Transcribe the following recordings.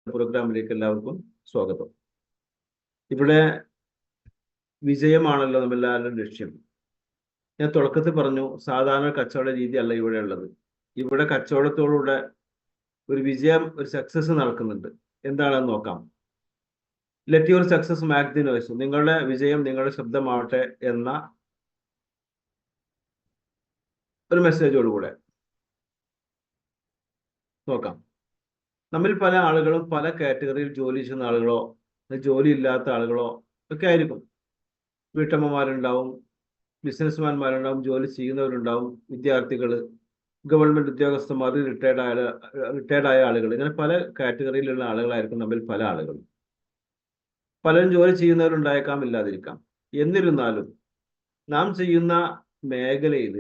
പ്രോഗ്രാമിലേക്ക് എല്ലാവർക്കും സ്വാഗതം. ഇവിടെ വിജയമാണല്ലോ നമ്മളെല്ലാവരുടെയും ലക്ഷ്യം. ഞാൻ തുടക്കത്തിൽ പറഞ്ഞു, സാധാരണ കച്ചവട രീതി അല്ല ഇവിടെ ഉള്ളത്. ഇവിടെ കച്ചവടത്തോടുകൂടെ ഒരു വിജയം, ഒരു സക്സസ് നടക്കുന്നുണ്ട്. എന്താണെന്ന് നോക്കാം. Let your success make the noise. നിങ്ങളുടെ വിജയം നിങ്ങളുടെ ശബ്ദമാവട്ടെ എന്ന ഒരു മെസ്സേജോടുകൂടെ നോക്കാം. നമ്മിൽ പല ആളുകളും പല കാറ്റഗറിയിൽ ജോലി ചെയ്യുന്ന ആളുകളോ ജോലി ഇല്ലാത്ത ആളുകളോ ഒക്കെ ആയിരിക്കും. വീട്ടമ്മമാരുണ്ടാവും, ബിസിനസ്മാൻമാരുണ്ടാവും, ജോലി ചെയ്യുന്നവരുണ്ടാവും, വിദ്യാർത്ഥികൾ, ഗവൺമെന്റ് ഉദ്യോഗസ്ഥന്മാർ, റിട്ടയർഡായ ആളുകൾ, ഇങ്ങനെ പല കാറ്റഗറിയിലുള്ള ആളുകളായിരിക്കും നമ്മിൽ പല ആളുകൾ. പലരും ജോലി ചെയ്യുന്നവരുണ്ടായേക്കാം, ഇല്ലാതിരിക്കാം. എന്നിരുന്നാലും നാം ചെയ്യുന്ന മേഖലയിൽ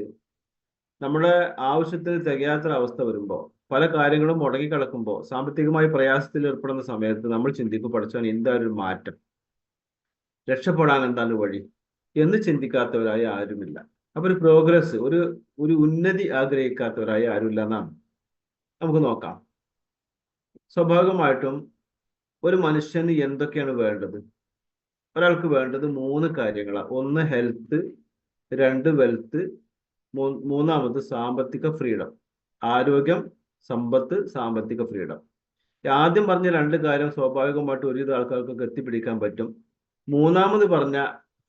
നമ്മുടെ ആവശ്യത്തിന് തികയാത്തൊരവസ്ഥ വരുമ്പോൾ, പല കാര്യങ്ങളും മുടങ്ങിക്കിടക്കുമ്പോൾ, സാമ്പത്തികമായി പ്രയാസത്തിൽ ഏർപ്പെടുന്ന സമയത്ത് നമ്മൾ ചിന്തിക്കും, പഠിച്ചാൽ എന്താ ഒരു മാറ്റം, രക്ഷപ്പെടാൻ എന്താണ് വഴി എന്ന് ചിന്തിക്കാത്തവരായി ആരുമില്ല. അപ്പൊ ഒരു പ്രോഗ്രസ്, ഒരു ഉന്നതി ആഗ്രഹിക്കാത്തവരായി ആരുമില്ല എന്നാണ്. നമുക്ക് നോക്കാം. സ്വാഭാവികമായിട്ടും ഒരു മനുഷ്യന് എന്തൊക്കെയാണ് വേണ്ടത്? ഒരാൾക്ക് വേണ്ടത് 3 കാര്യങ്ങളാണ്. 1 ഹെൽത്ത്, 2 വെൽത്ത്, മൂന്നാമത് സാമ്പത്തിക ഫ്രീഡം. ആരോഗ്യം, സമ്പത്ത്, സാമ്പത്തിക ഫ്രീഡം. ആദ്യം പറഞ്ഞ 2 കാര്യം സ്വാഭാവികമായിട്ട് ഒരുവിധ ആൾക്കാർക്കൊക്കെ എത്തിപ്പിടിക്കാൻ പറ്റും. മൂന്നാമത് പറഞ്ഞ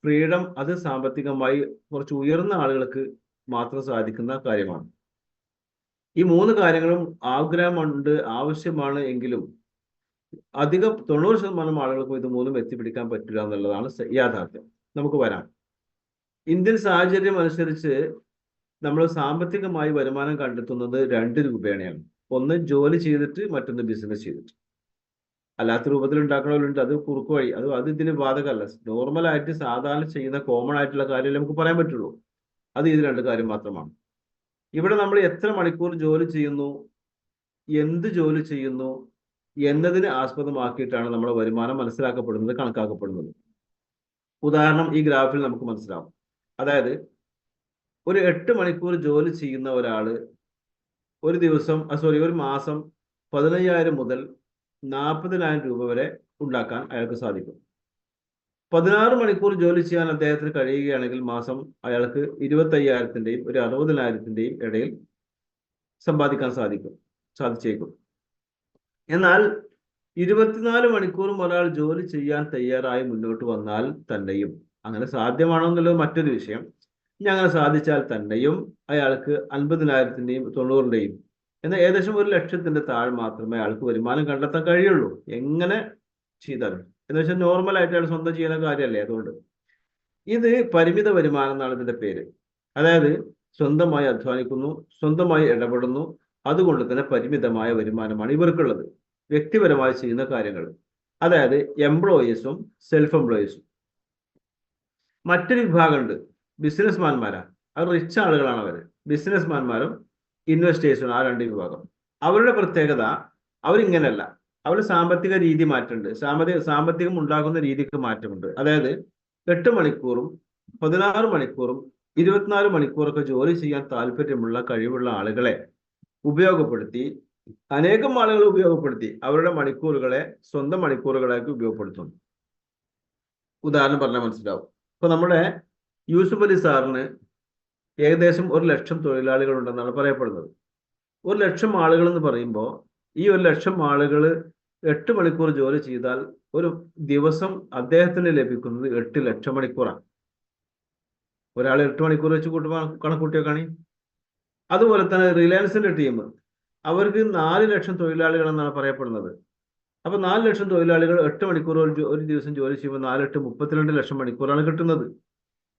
ഫ്രീഡം, അത് സാമ്പത്തികമായി കുറച്ച് ഉയർന്ന ആളുകൾക്ക് മാത്രം സാധിക്കുന്ന കാര്യമാണ്. ഈ 3 കാര്യങ്ങളും ആഗ്രഹമുണ്ട്, ആവശ്യമാണ് എങ്കിലും അധികം 90% ആളുകൾക്കും ഇത് 3 എത്തിപ്പിടിക്കാൻ പറ്റില്ല എന്നുള്ളതാണ് യാഥാർത്ഥ്യം. നമുക്ക് വരാം. ഇന്ത്യൻ സാഹചര്യം അനുസരിച്ച് നമ്മൾ സാമ്പത്തികമായി വരുമാനം കണ്ടെത്തുന്നത് 2 രൂപേണയാണ്. ഒന്ന് ജോലി ചെയ്തിട്ട്, മറ്റൊന്ന് ബിസിനസ് ചെയ്തിട്ട്. അല്ലാത്ത രൂപത്തിൽ ഉണ്ടാക്കണവരുണ്ട്, അത് കുറുക്ക് വഴി. അത് ഇതിന് ബാധകമല്ല. നോർമലായിട്ട് സാധാരണ ചെയ്യുന്ന കോമൺ ആയിട്ടുള്ള കാര്യം നമുക്ക് പറയാൻ പറ്റുള്ളൂ. അത് ഇത് 2 കാര്യം മാത്രമാണ്. ഇവിടെ നമ്മൾ എത്ര മണിക്കൂർ ജോലി ചെയ്യുന്നു, എന്ത് ജോലി ചെയ്യുന്നു എന്നതിനെ ആസ്പദമാക്കിയിട്ടാണ് നമ്മുടെ വരുമാനം മനസ്സിലാക്കപ്പെടുന്നത്, കണക്കാക്കപ്പെടുന്നത്. ഉദാഹരണം ഈ ഗ്രാഫിൽ നമുക്ക് മനസ്സിലാവും. അതായത് ഒരു 8 മണിക്കൂർ ജോലി ചെയ്യുന്ന ഒരാള് ഒരു മാസം 15,000 മുതൽ 40,000 രൂപ വരെ ഉണ്ടാക്കാൻ അയാൾക്ക് സാധിക്കും. 16 മണിക്കൂർ ജോലി ചെയ്യാൻ അദ്ദേഹത്തിന് കഴിയുകയാണെങ്കിൽ മാസം അയാൾക്ക് 25,000-ന്റെയും 60,000-ന്റെയും ഇടയിൽ സമ്പാദിക്കാൻ സാധിച്ചേക്കും. എന്നാൽ 24 മണിക്കൂറും ഒരാൾ ജോലി ചെയ്യാൻ തയ്യാറായി മുന്നോട്ട് വന്നാൽ തന്നെയും, അങ്ങനെ സാധ്യമാണോ എന്നുള്ളത് മറ്റൊരു വിഷയം, ഇനി അങ്ങനെ സാധിച്ചാൽ തന്നെയും അയാൾക്ക് 50,000-ന്റെയും 90,000-ന്റെയും എന്നാൽ ഏകദേശം 1,00,000-ന്റെ താഴെ മാത്രമേ അയാൾക്ക് വരുമാനം കണ്ടെത്താൻ കഴിയുള്ളൂ. എങ്ങനെ ചെയ്താലും എന്ന് വെച്ചാൽ നോർമലായിട്ട് അയാൾ സ്വന്തം ചെയ്യുന്ന കാര്യമല്ലേ. അതുകൊണ്ട് ഇത് പരിമിത വരുമാനം എന്നാണ് ഇതിന്റെ പേര്. അതായത് സ്വന്തമായി അധ്വാനിക്കുന്നു, സ്വന്തമായി ഇടപെടുന്നു, അതുകൊണ്ട് തന്നെ പരിമിതമായ വരുമാനമാണ് ഇവർക്കുള്ളത്. വ്യക്തിപരമായി ചെയ്യുന്ന കാര്യങ്ങൾ, അതായത് എംപ്ലോയീസും സെൽഫ് എംപ്ലോയീസും. മറ്റൊരു വിഭാഗമുണ്ട്, ബിസിനസ്മാൻമാരാണ്. അത് റിച്ച് ആളുകളാണ് അവർ. ബിസിനസ്മാൻമാരും ഇൻവെസ്റ്റേഴ്സും, ആ 2 വിഭാഗം. അവരുടെ പ്രത്യേകത, അവരിങ്ങനെയല്ല. അവർ സാമ്പത്തിക രീതി മാറ്റമുണ്ട്. സാമ്പത്തികം ഉണ്ടാക്കുന്ന രീതിക്ക് മാറ്റമുണ്ട്. അതായത് 8 മണിക്കൂറും 16 മണിക്കൂറും 24 മണിക്കൂറൊക്കെ ജോലി ചെയ്യാൻ താല്പര്യമുള്ള കഴിവുള്ള ആളുകളെ ഉപയോഗപ്പെടുത്തി, അനേകം ആളുകൾ ഉപയോഗപ്പെടുത്തി അവരുടെ മണിക്കൂറുകളെ സ്വന്തം മണിക്കൂറുകളാക്കി ഉപയോഗപ്പെടുത്തുന്നു. ഉദാഹരണം പറഞ്ഞാൽ മനസ്സിലാവും. ഇപ്പൊ നമ്മുടെ യൂസുഫ് അലി സാറിന് ഏകദേശം 1,00,000 തൊഴിലാളികൾ ഉണ്ടെന്നാണ് പറയപ്പെടുന്നത്. 1,00,000 ആളുകൾ എന്ന് പറയുമ്പോൾ ഈ 1,00,000 ആളുകൾ 8 മണിക്കൂർ ജോലി ചെയ്താൽ ഒരു ദിവസം അദ്ദേഹത്തിന് ലഭിക്കുന്നത് 8 ലക്ഷം മണിക്കൂറാണ്. ഒരാൾ 8 മണിക്കൂർ വെച്ച് കണക്കൂട്ടിയൊക്കെയാണ്. അതുപോലെ തന്നെ റിലയൻസിന്റെ ടീം, അവർക്ക് 4 ലക്ഷം തൊഴിലാളികൾ എന്നാണ് പറയപ്പെടുന്നത്. അപ്പൊ 4 ലക്ഷം തൊഴിലാളികൾ 8 മണിക്കൂർ ഒരു ദിവസം ജോലി ചെയ്യുമ്പോൾ 4-8 32 ലക്ഷം മണിക്കൂറാണ് കിട്ടുന്നത്.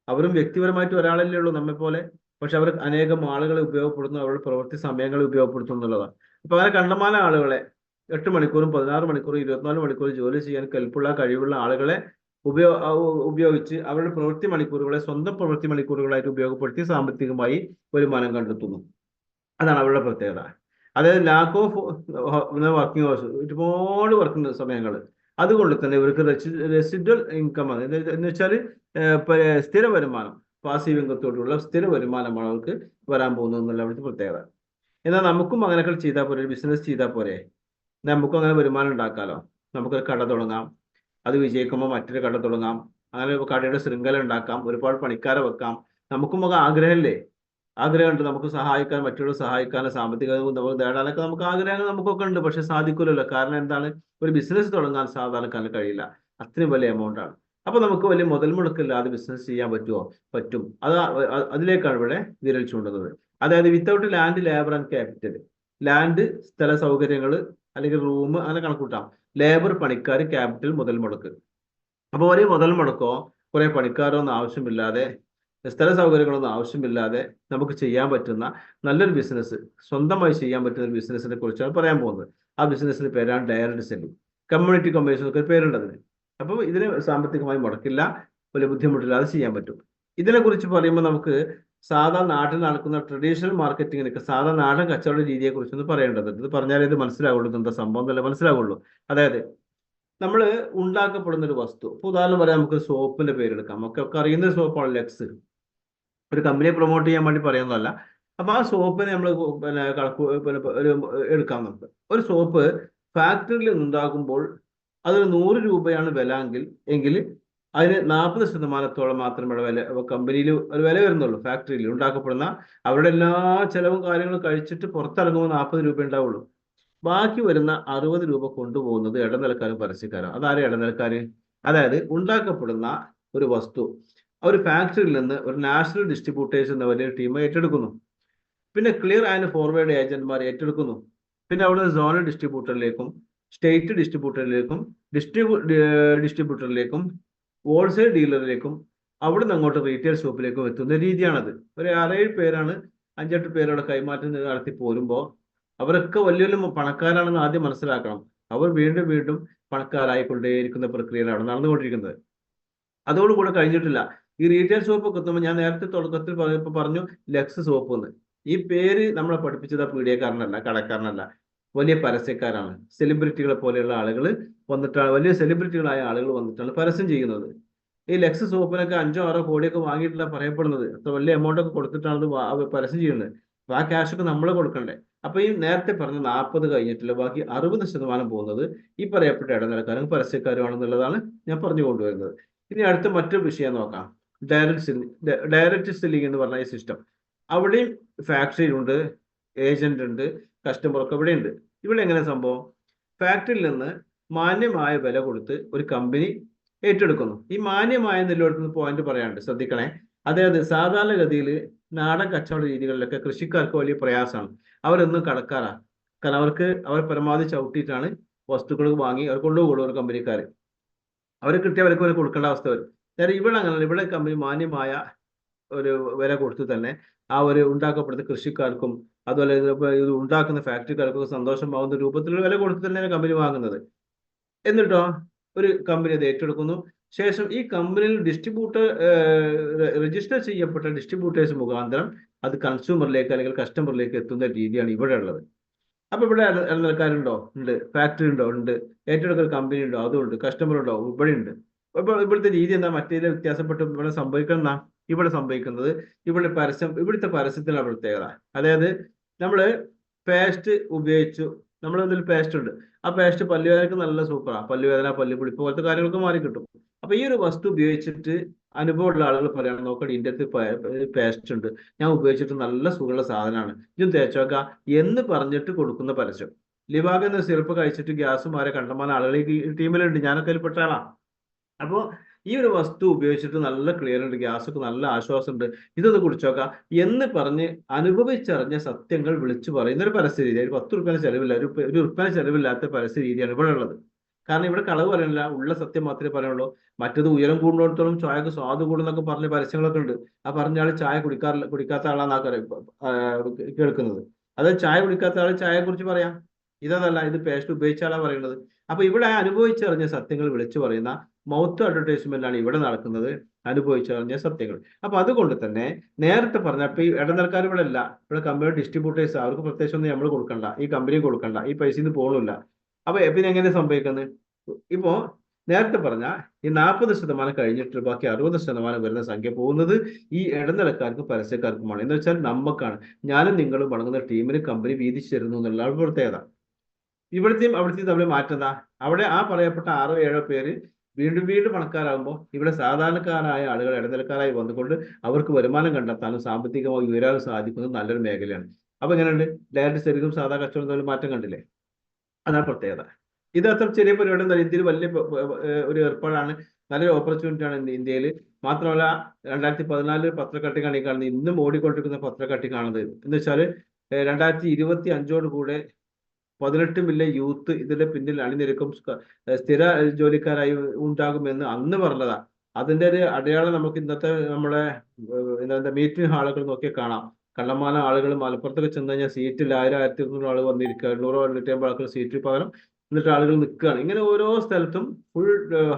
അവരും വ്യക്തിപരമായിട്ട് ഒരാളല്ലേ ഉള്ളൂ നമ്മെ പോലെ, പക്ഷെ അവർ അനേകം ആളുകളെ ഉപയോഗപ്പെടുത്തുന്നു, അവരുടെ പ്രവൃത്തി സമയങ്ങളെ ഉപയോഗപ്പെടുത്തുന്നു എന്നുള്ളതാണ്. അപ്പൊ അങ്ങനെ കണ്ടമാന ആളുകളെ 8 മണിക്കൂറും 16 മണിക്കൂറും 24 മണിക്കൂർ ജോലി ചെയ്യാൻ കെൽപ്പുള്ള കഴിവുള്ള ആളുകളെ ഉപയോഗിച്ച് അവരുടെ പ്രവൃത്തി മണിക്കൂറുകളെ സ്വന്തം പ്രവൃത്തി മണിക്കൂറുകളായിട്ട് ഉപയോഗപ്പെടുത്തി സാമ്പത്തികമായി വരുമാനം കണ്ടെത്തുന്നു. അതാണ് അവരുടെ പ്രത്യേകത. അതായത് ലാക്ക് ഓഫ് വർക്കിംഗ് അവേഴ്സ്, ഒരുപാട് വർക്കിംഗ് സമയങ്ങൾ. അതുകൊണ്ട് തന്നെ ഇവർക്ക് റെസിഡ്വൽ ഇൻകം ആണ്. എന്ന് വെച്ചാൽ സ്ഥിര വരുമാനം, പാസീവ് ഇൻകത്തോടുള്ള സ്ഥിര വരുമാനമാണ് അവർക്ക് വരാൻ പോകുന്നത് എന്നുള്ള അവിടുത്തെ പ്രത്യേകത. എന്നാൽ നമുക്കും അങ്ങനെയൊക്കെ ചെയ്താൽ പോരെ, ബിസിനസ് ചെയ്താൽ പോരെ. നമുക്കും അങ്ങനെ വരുമാനം ഉണ്ടാക്കാമല്ലോ. നമുക്കൊരു കട തുടങ്ങാം, അത് വിജയിക്കുമ്പോൾ മറ്റൊരു കട തുടങ്ങാം, അങ്ങനെ ഒരു കടയുടെ ശൃംഖല ഉണ്ടാക്കാം, ഒരുപാട് പണിക്കാരെ വെക്കാം. നമുക്കും ഒക്കെ ആഗ്രഹമല്ലേ? ആഗ്രഹമുണ്ട് നമുക്ക് സഹായിക്കാൻ, മറ്റുള്ളവർ സഹായിക്കാൻ, സാമ്പത്തിക നമുക്ക് നേടാനൊക്കെ നമുക്ക് ആഗ്രഹങ്ങൾ നമുക്കൊക്കെ ഉണ്ട്. പക്ഷെ സാധിക്കില്ലല്ലോ. കാരണം എന്താണ്? ഒരു ബിസിനസ് തുടങ്ങാൻ സാധാരണക്കാരന് കഴിയില്ല. അത്രയും വലിയ എമൗണ്ട് ആണ്. അപ്പൊ നമുക്ക് വലിയ മുതൽ മുടക്കില്ലാതെ ബിസിനസ് ചെയ്യാൻ പറ്റുമോ? പറ്റും. അതിലേക്കാണ് ഇവിടെ വിരൽ ചൂണ്ടുന്നത്. അതായത് without land, labour and capital. Land, സ്ഥല സൗകര്യങ്ങൾ അല്ലെങ്കിൽ റൂം അങ്ങനെ കണക്കൂട്ടാം. ലേബർ, പണിക്കാർ, ക്യാപിറ്റൽ, മുതൽ മുടക്ക്. അപ്പോൾ ഒരു മുതൽ മുടക്കോ കുറെ പണിക്കാരോ ഒന്നും ആവശ്യമില്ലാതെ, സ്ഥല സൗകര്യങ്ങളൊന്നും ആവശ്യമില്ലാതെ നമുക്ക് ചെയ്യാൻ പറ്റുന്ന നല്ലൊരു ബിസിനസ്, സ്വന്തമായി ചെയ്യാൻ പറ്റുന്ന ഒരു ബിസിനസിനെ കുറിച്ചാണ് പറയാൻ പോകുന്നത്. ആ ബിസിനസിന്റെ പേരാണ് ഡയറക്ട് സെല്ലിംഗ്. കമ്മ്യൂണിറ്റി കമ്മീഷൻ ഒക്കെ പേരുണ്ട് അതിന്. അപ്പോൾ ഇതിന് സാമ്പത്തികമായി മുടക്കില്ല, വലിയ ബുദ്ധിമുട്ടില്ലാതെ ചെയ്യാൻ പറ്റും. ഇതിനെക്കുറിച്ച് പറയുമ്പോൾ നമുക്ക് സാധാരണ നാട്ടിൽ നടക്കുന്ന ട്രഡീഷണൽ മാർക്കറ്റിങ്ങിനൊക്കെ, സാധാരണ നാടൻ കച്ചവട രീതിയെ കുറിച്ചൊന്ന് പറയേണ്ടത്. ഇത് പറഞ്ഞാലേ ഇത് മനസ്സിലാവുള്ളൂ, എന്താ സംഭവം എന്നല്ലേ മനസ്സിലാവുള്ളൂ. അതായത് നമ്മൾ ഉണ്ടാക്കപ്പെടുന്ന ഒരു വസ്തു, ഇപ്പൊ ഉദാഹരണം പറയാം, നമുക്ക് സോപ്പിന്റെ പേരെടുക്കാം. നമുക്കൊക്കെ അറിയുന്ന സോപ്പാണ് ലെക്സ്. ഒരു കമ്പനിയെ പ്രൊമോട്ട് ചെയ്യാൻ വേണ്ടി പറയുന്നതല്ല. അപ്പൊ ആ സോപ്പിനെ നമ്മൾ പിന്നെ ഒരു എടുക്കാം. നമുക്ക് ഒരു സോപ്പ് ഫാക്ടറിയിൽ ഉണ്ടാകുമ്പോൾ അതിന് 100 രൂപയാണ് വില എങ്കിൽ അതിന് 40% മാത്രമേ വില കമ്പനിയിൽ ഒരു വില വരുന്നുള്ളൂ. ഫാക്ടറിയിൽ ഉണ്ടാക്കപ്പെടുന്ന അവരുടെ എല്ലാ ചെലവും കാര്യങ്ങളും കഴിച്ചിട്ട് പുറത്തിറങ്ങുമ്പോൾ 40 രൂപ ഉണ്ടാവുള്ളൂ. ബാക്കി വരുന്ന 60 രൂപ കൊണ്ടുപോകുന്നത് ഇടനിലക്കാരും പരസ്യക്കാരും. അതാരും ഇടനിലക്കാര്? അതായത് ഉണ്ടാക്കപ്പെടുന്ന ഒരു വസ്തു ഒരു ഫാക്ടറിയിൽ നിന്ന് ഒരു നാഷണൽ ഡിസ്ട്രിബ്യൂട്ടേഴ്സ് എന്ന വലിയ ടീം ഏറ്റെടുക്കുന്നു. പിന്നെ ക്ലിയർ ആൻഡ് ഫോർവേഡ് ഏജന്റ്മാർ ഏറ്റെടുക്കുന്നു. പിന്നെ അവിടെ സോണൽ ഡിസ്ട്രിബ്യൂട്ടറിലേക്കും, സ്റ്റേറ്റ് ഡിസ്ട്രിബ്യൂട്ടറിലേക്കും, ഡിസ്ട്രിബ്യൂട്ടറിലേക്കും, ഹോൾസെയിൽ ഡീലറിലേക്കും, അവിടെ നിന്ന് അങ്ങോട്ട് റീറ്റെയിൽ ഷോപ്പിലേക്കും എത്തുന്ന രീതിയാണത്. ഒരു 6-7 പേരാണ്, 5-8 പേരോടെ കൈമാറ്റം നടത്തി പോരുമ്പോൾ അവരൊക്കെ വലിയ വലിയ പണക്കാരാണെന്ന് ആദ്യം മനസ്സിലാക്കണം. അവർ വീണ്ടും വീണ്ടും പണക്കാരായിക്കൊണ്ടേയിരിക്കുന്ന പ്രക്രിയയാണ് അവിടെ നടന്നുകൊണ്ടിരിക്കുന്നത്. അതോടുകൂടെ കഴിഞ്ഞിട്ടില്ല. ഈ റീറ്റെയിൽ ഷോപ്പ് ഒക്കെ എത്തുമ്പോൾ ഞാൻ നേരത്തെ തുടക്കത്തിൽ പറഞ്ഞു ലെക്സ് സോപ്പ് എന്ന്. ഈ പേര് നമ്മളെ പഠിപ്പിച്ചത് പീഡിയക്കാരനല്ല, കടക്കാരനല്ല, വലിയ പരസ്യക്കാരാണ്. സെലിബ്രിറ്റികളെ പോലെയുള്ള ആളുകൾ വന്നിട്ടാണ്, വലിയ സെലിബ്രിറ്റികളായ ആളുകൾ വന്നിട്ടാണ് പരസ്യം ചെയ്യുന്നത്. ഈ ലെക്സ് സോപ്പിനൊക്കെ 5-6 കോടിയൊക്കെ വാങ്ങിയിട്ടില്ല പറയപ്പെടുന്നത്. അത്ര വലിയ എമൗണ്ട് ഒക്കെ കൊടുത്തിട്ടാണ് പരസ്യം ചെയ്യുന്നത്. അപ്പൊ ആ ക്യാഷ് ഒക്കെ നമ്മൾ കൊടുക്കണ്ടേ? അപ്പൊ ഈ നേരത്തെ പറഞ്ഞ 40 കഴിഞ്ഞിട്ടില്ല, ബാക്കി 60% പോകുന്നത് ഈ പറയപ്പെട്ട ഇടനിലക്കാരും പരസ്യക്കാരുമാണെന്നുള്ളതാണ് ഞാൻ പറഞ്ഞു കൊണ്ടുവരുന്നത്. ഇനി അടുത്ത മറ്റൊരു വിഷയം നോക്കാം. ഡയറക്റ്റ് സെല്ലിംഗ് എന്ന് പറഞ്ഞ ഈ സിസ്റ്റം. അവിടെയും ഫാക്ടറി ഉണ്ട്, ഏജന്റ് ഉണ്ട്, കസ്റ്റമർ ഒക്കെ ഇവിടെ ഉണ്ട്. ഇവിടെ എങ്ങനെ സംഭവം? ഫാക്ടറിയിൽ നിന്ന് മാന്യമായ വില കൊടുത്ത് ഒരു കമ്പനി ഏറ്റെടുക്കുന്നു. ഈ മാന്യമായ നിലനിർത്തുന്ന പോയിന്റ് പറയാനുണ്ട്, ശ്രദ്ധിക്കണേ. അതായത് സാധാരണഗതിയിൽ നാടൻ കച്ചവട രീതികളിലൊക്കെ കൃഷിക്കാർക്ക് വലിയ പ്രയാസമാണ്. അവരൊന്നും കടക്കാറാണ്. കാരണം അവർ പരമാവധി ചവിട്ടിയിട്ടാണ് വസ്തുക്കൾ വാങ്ങി അവർ കൊണ്ടുപോകുള്ളൂ. ഒരു കമ്പനിക്കാർ അവർ കിട്ടിയവർക്ക് കൊടുക്കേണ്ട അവസ്ഥ വരും. നേരെ ഇവിടെ അങ്ങനെയല്ല. ഇവിടെ കമ്പനി മാന്യമായ ഒരു വില കൊടുത്ത് തന്നെ ആ ഒരു ഉണ്ടാക്കപ്പെടുന്ന കൃഷിക്കാർക്കും അതുപോലെ ഇത് ഉണ്ടാക്കുന്ന ഫാക്ടറിക്കാർക്കും സന്തോഷമാവുന്ന രൂപത്തിലുള്ള വില കൊടുത്ത് തന്നെയാണ് കമ്പനി വാങ്ങുന്നത്. എന്നിട്ടോ ഒരു കമ്പനി അത് ഏറ്റെടുക്കുന്നു. ശേഷം ഈ കമ്പനിയിൽ രജിസ്റ്റർ ചെയ്യപ്പെട്ട ഡിസ്ട്രിബ്യൂട്ടേഴ്സ് മുഖാന്തരം അത് കൺസ്യൂമറിലേക്ക് അല്ലെങ്കിൽ കസ്റ്റമറിലേക്ക് എത്തുന്ന രീതിയാണ് ഇവിടെ ഉള്ളത്. അപ്പൊ ഇവിടെ ഇടനിലക്കാരുണ്ടോ? ഉണ്ട്. ഫാക്ടറി ഉണ്ടോ? ഉണ്ട്. ഏറ്റെടുക്കൽ കമ്പനി ഉണ്ടോ? അതുണ്ട്. കസ്റ്റമർ ഉണ്ടോ? ഇവിടെ ഉണ്ട്. ഇവിടുത്തെ രീതി എന്താ? മറ്റേ വ്യത്യാസപ്പെട്ട് ഇവിടെ സംഭവിക്കുന്ന ഇവിടെ സംഭവിക്കുന്നത് ഇവിടുത്തെ പരസ്യത്തിനുള്ള പ്രത്യേകത. അതായത് നമ്മള് പേസ്റ്റ് ഉപയോഗിച്ചു, നമ്മളതിൽ പേസ്റ്റ് ഉണ്ട്. ആ പേസ്റ്റ് പല്ലുവേദനക്ക് നല്ല സൂപ്പറാണ്. പല്ലുവേദന, പല്ലുപൊളിപ്പ് പോലത്തെ കാര്യങ്ങൾക്ക് മാറി കിട്ടും. അപ്പൊ ഈ ഒരു വസ്തു ഉപയോഗിച്ചിട്ട് അനുഭവമുള്ള ആളുകൾ പറയണം, നോക്കടി ഇതിന്റെ അടുത്ത് പേസ്റ്റ് ഉണ്ട്, ഞാൻ ഉപയോഗിച്ചിട്ട് നല്ല സുഖമുള്ള സാധനമാണ്, ഇതും തേച്ചോക്ക എന്ന് പറഞ്ഞിട്ട് കൊടുക്കുന്ന പരസ്യം. ലിവാഗ് എന്ന സിറപ്പ് കഴിച്ചിട്ട് ഗ്യാസ് മാറി കണ്ടമാന ആളുകൾ ഈ ടീമിലുണ്ട്. ഞാനൊക്കെ അതിൽ പെട്ട ആളാണ്. അപ്പോൾ ഈ ഒരു വസ്തു ഉപയോഗിച്ചിട്ട് നല്ല ക്ലിയർ ഉണ്ട്, ഗ്യാസൊക്കെ നല്ല ആശ്വാസമുണ്ട്, ഇതൊന്ന് കുടിച്ചോക്കാം എന്ന് പറഞ്ഞ് അനുഭവിച്ചറിഞ്ഞ സത്യങ്ങൾ വിളിച്ചു പറയുന്ന ഒരു പരസ്യ രീതി. ഒരു 10 ഉറുപ്പിക ചെലവില്ല, ഒരു ഉറുപ്പിക ചെലവില്ലാത്ത പരസ്യ രീതിയാണ് ഇവിടെ ഉള്ളത്. കാരണം ഇവിടെ കളവ് പറയണില്ല, ഉള്ള സത്യം മാത്രമേ പറയുള്ളൂ. മറ്റത് ഉയരം കൂടുന്നിടത്തോളം ചായക്ക് സ്വാദ് കൂടുന്നൊക്കെ പറഞ്ഞ പരസ്യങ്ങളൊക്കെ ഉണ്ട്. ആ പറഞ്ഞ ആൾ ചായ കുടിക്കാത്ത ആളാണ് കേൾക്കുന്നത്. അത് ചായ കുടിക്കാത്ത ആൾ ചായയെ കുറിച്ച് പറയാം. ഇതല്ല, ഇത് പേസ്റ്റ് ഉപയോഗിച്ച ആളാ പറയുന്നത്. അപ്പൊ ഇവിടെ അനുഭവിച്ചറിഞ്ഞ സത്യങ്ങൾ വിളിച്ചു പറയുന്ന മൗത്ത് അഡ്വർടൈസ്മെന്റ് ആണ് ഇവിടെ നടക്കുന്നത്, അനുഭവിച്ചറിഞ്ഞ സത്യങ്ങൾ. അപ്പൊ അതുകൊണ്ട് തന്നെ നേരത്തെ പറഞ്ഞ ഇപ്പൊ ഈ ഇടനിലക്കാർ ഇവിടെ അല്ല, ഇവിടെ കമ്പനി ഡിസ്ട്രിബ്യൂട്ടേഴ്സ്, അവർക്ക് പ്രത്യേകിച്ച് ഒന്നും നമ്മൾ കൊടുക്കണ്ട, ഈ കമ്പനി കൊടുക്കണ്ട, ഈ പൈസ നിന്ന് പോകണില്ല. അപ്പൊ പിന്നെ എങ്ങനെ സംഭവിക്കുന്നത്? ഇപ്പോ നേരത്തെ പറഞ്ഞ ഈ 40% കഴിഞ്ഞിട്ട് ബാക്കി 60% വരുന്ന സംഖ്യ പോകുന്നത് ഈ ഇടനിലക്കാർക്കും പരസ്യക്കാർക്കുമാണ്. എന്ന് വെച്ചാൽ നമുക്കാണ്. ഞാനും നിങ്ങളും അടങ്ങുന്ന ടീമിന് കമ്പനി വീതിച്ചു തരുന്നു എന്നുള്ള പ്രത്യേകത. ഇവിടുത്തെയും അവിടുത്തെയും തമ്മിൽ മാറ്റം എന്താ? അവിടെ ആ പറയപ്പെട്ട 6 7 പേര് വീണ്ടും വീണ്ടും പണക്കാരാകുമ്പോൾ ഇവിടെ സാധാരണക്കാരായ ആളുകൾ ഇടനിലക്കാരായി വന്നുകൊണ്ട് അവർക്ക് വരുമാനം കണ്ടെത്താനും സാമ്പത്തികമായി ഉയരാനും സാധിക്കുന്നത് നല്ലൊരു മേഖലയാണ്. അപ്പൊ എങ്ങനെയുണ്ട്? ഡയറക്ട് സെല്ലിങ്ങും സാധാ കച്ചവടം തമ്മിൽ മാറ്റം കണ്ടില്ലേ? അതാണ് പ്രത്യേകത. ഇത് അത്ര ചെറിയ പരിപാടി ഒന്നും ഇന്ത്യയിൽ വലിയ ഒരു ഏർപ്പാടാണ്. നല്ലൊരു ഓപ്പർച്യൂണിറ്റി ആണ് ഇന്ത്യയിൽ. മാത്രമല്ല 2014 പത്രക്കട്ടിങ്ങാണ് ഈ കാണുന്നത്. ഇന്നും ഓടിക്കൊണ്ടിരിക്കുന്ന പത്രക്കട്ടിങ്ങാണത്. എന്ന് വെച്ചാൽ 2025 കൂടെ 18 മില്യൺ യൂത്ത് ഇതിന്റെ പിന്നിൽ അണിനിരക്കും, സ്ഥിര ജോലിക്കാരായി ഉണ്ടാകുമെന്ന് അന്ന് പറഞ്ഞതാ. അതിന്റെ ഒരു അടയാളം നമുക്ക് ഇന്നത്തെ നമ്മുടെ എന്താ മീറ്റിംഗ് ഹാളുകൾ നോക്കിയാൽ കാണാം. കണ്ടമാനം ആളുകൾ മലപ്പുറത്തൊക്കെ ചെന്ന് കഴിഞ്ഞാൽ സീറ്റിൽ 1000 1200 ആൾ വന്നിരിക്കുക, 800 850 ആൾക്കാർ സീറ്റിൽ പകരം എന്നിട്ട് ആളുകൾ നിൽക്കുകയാണ്. ഇങ്ങനെ ഓരോ സ്ഥലത്തും ഫുൾ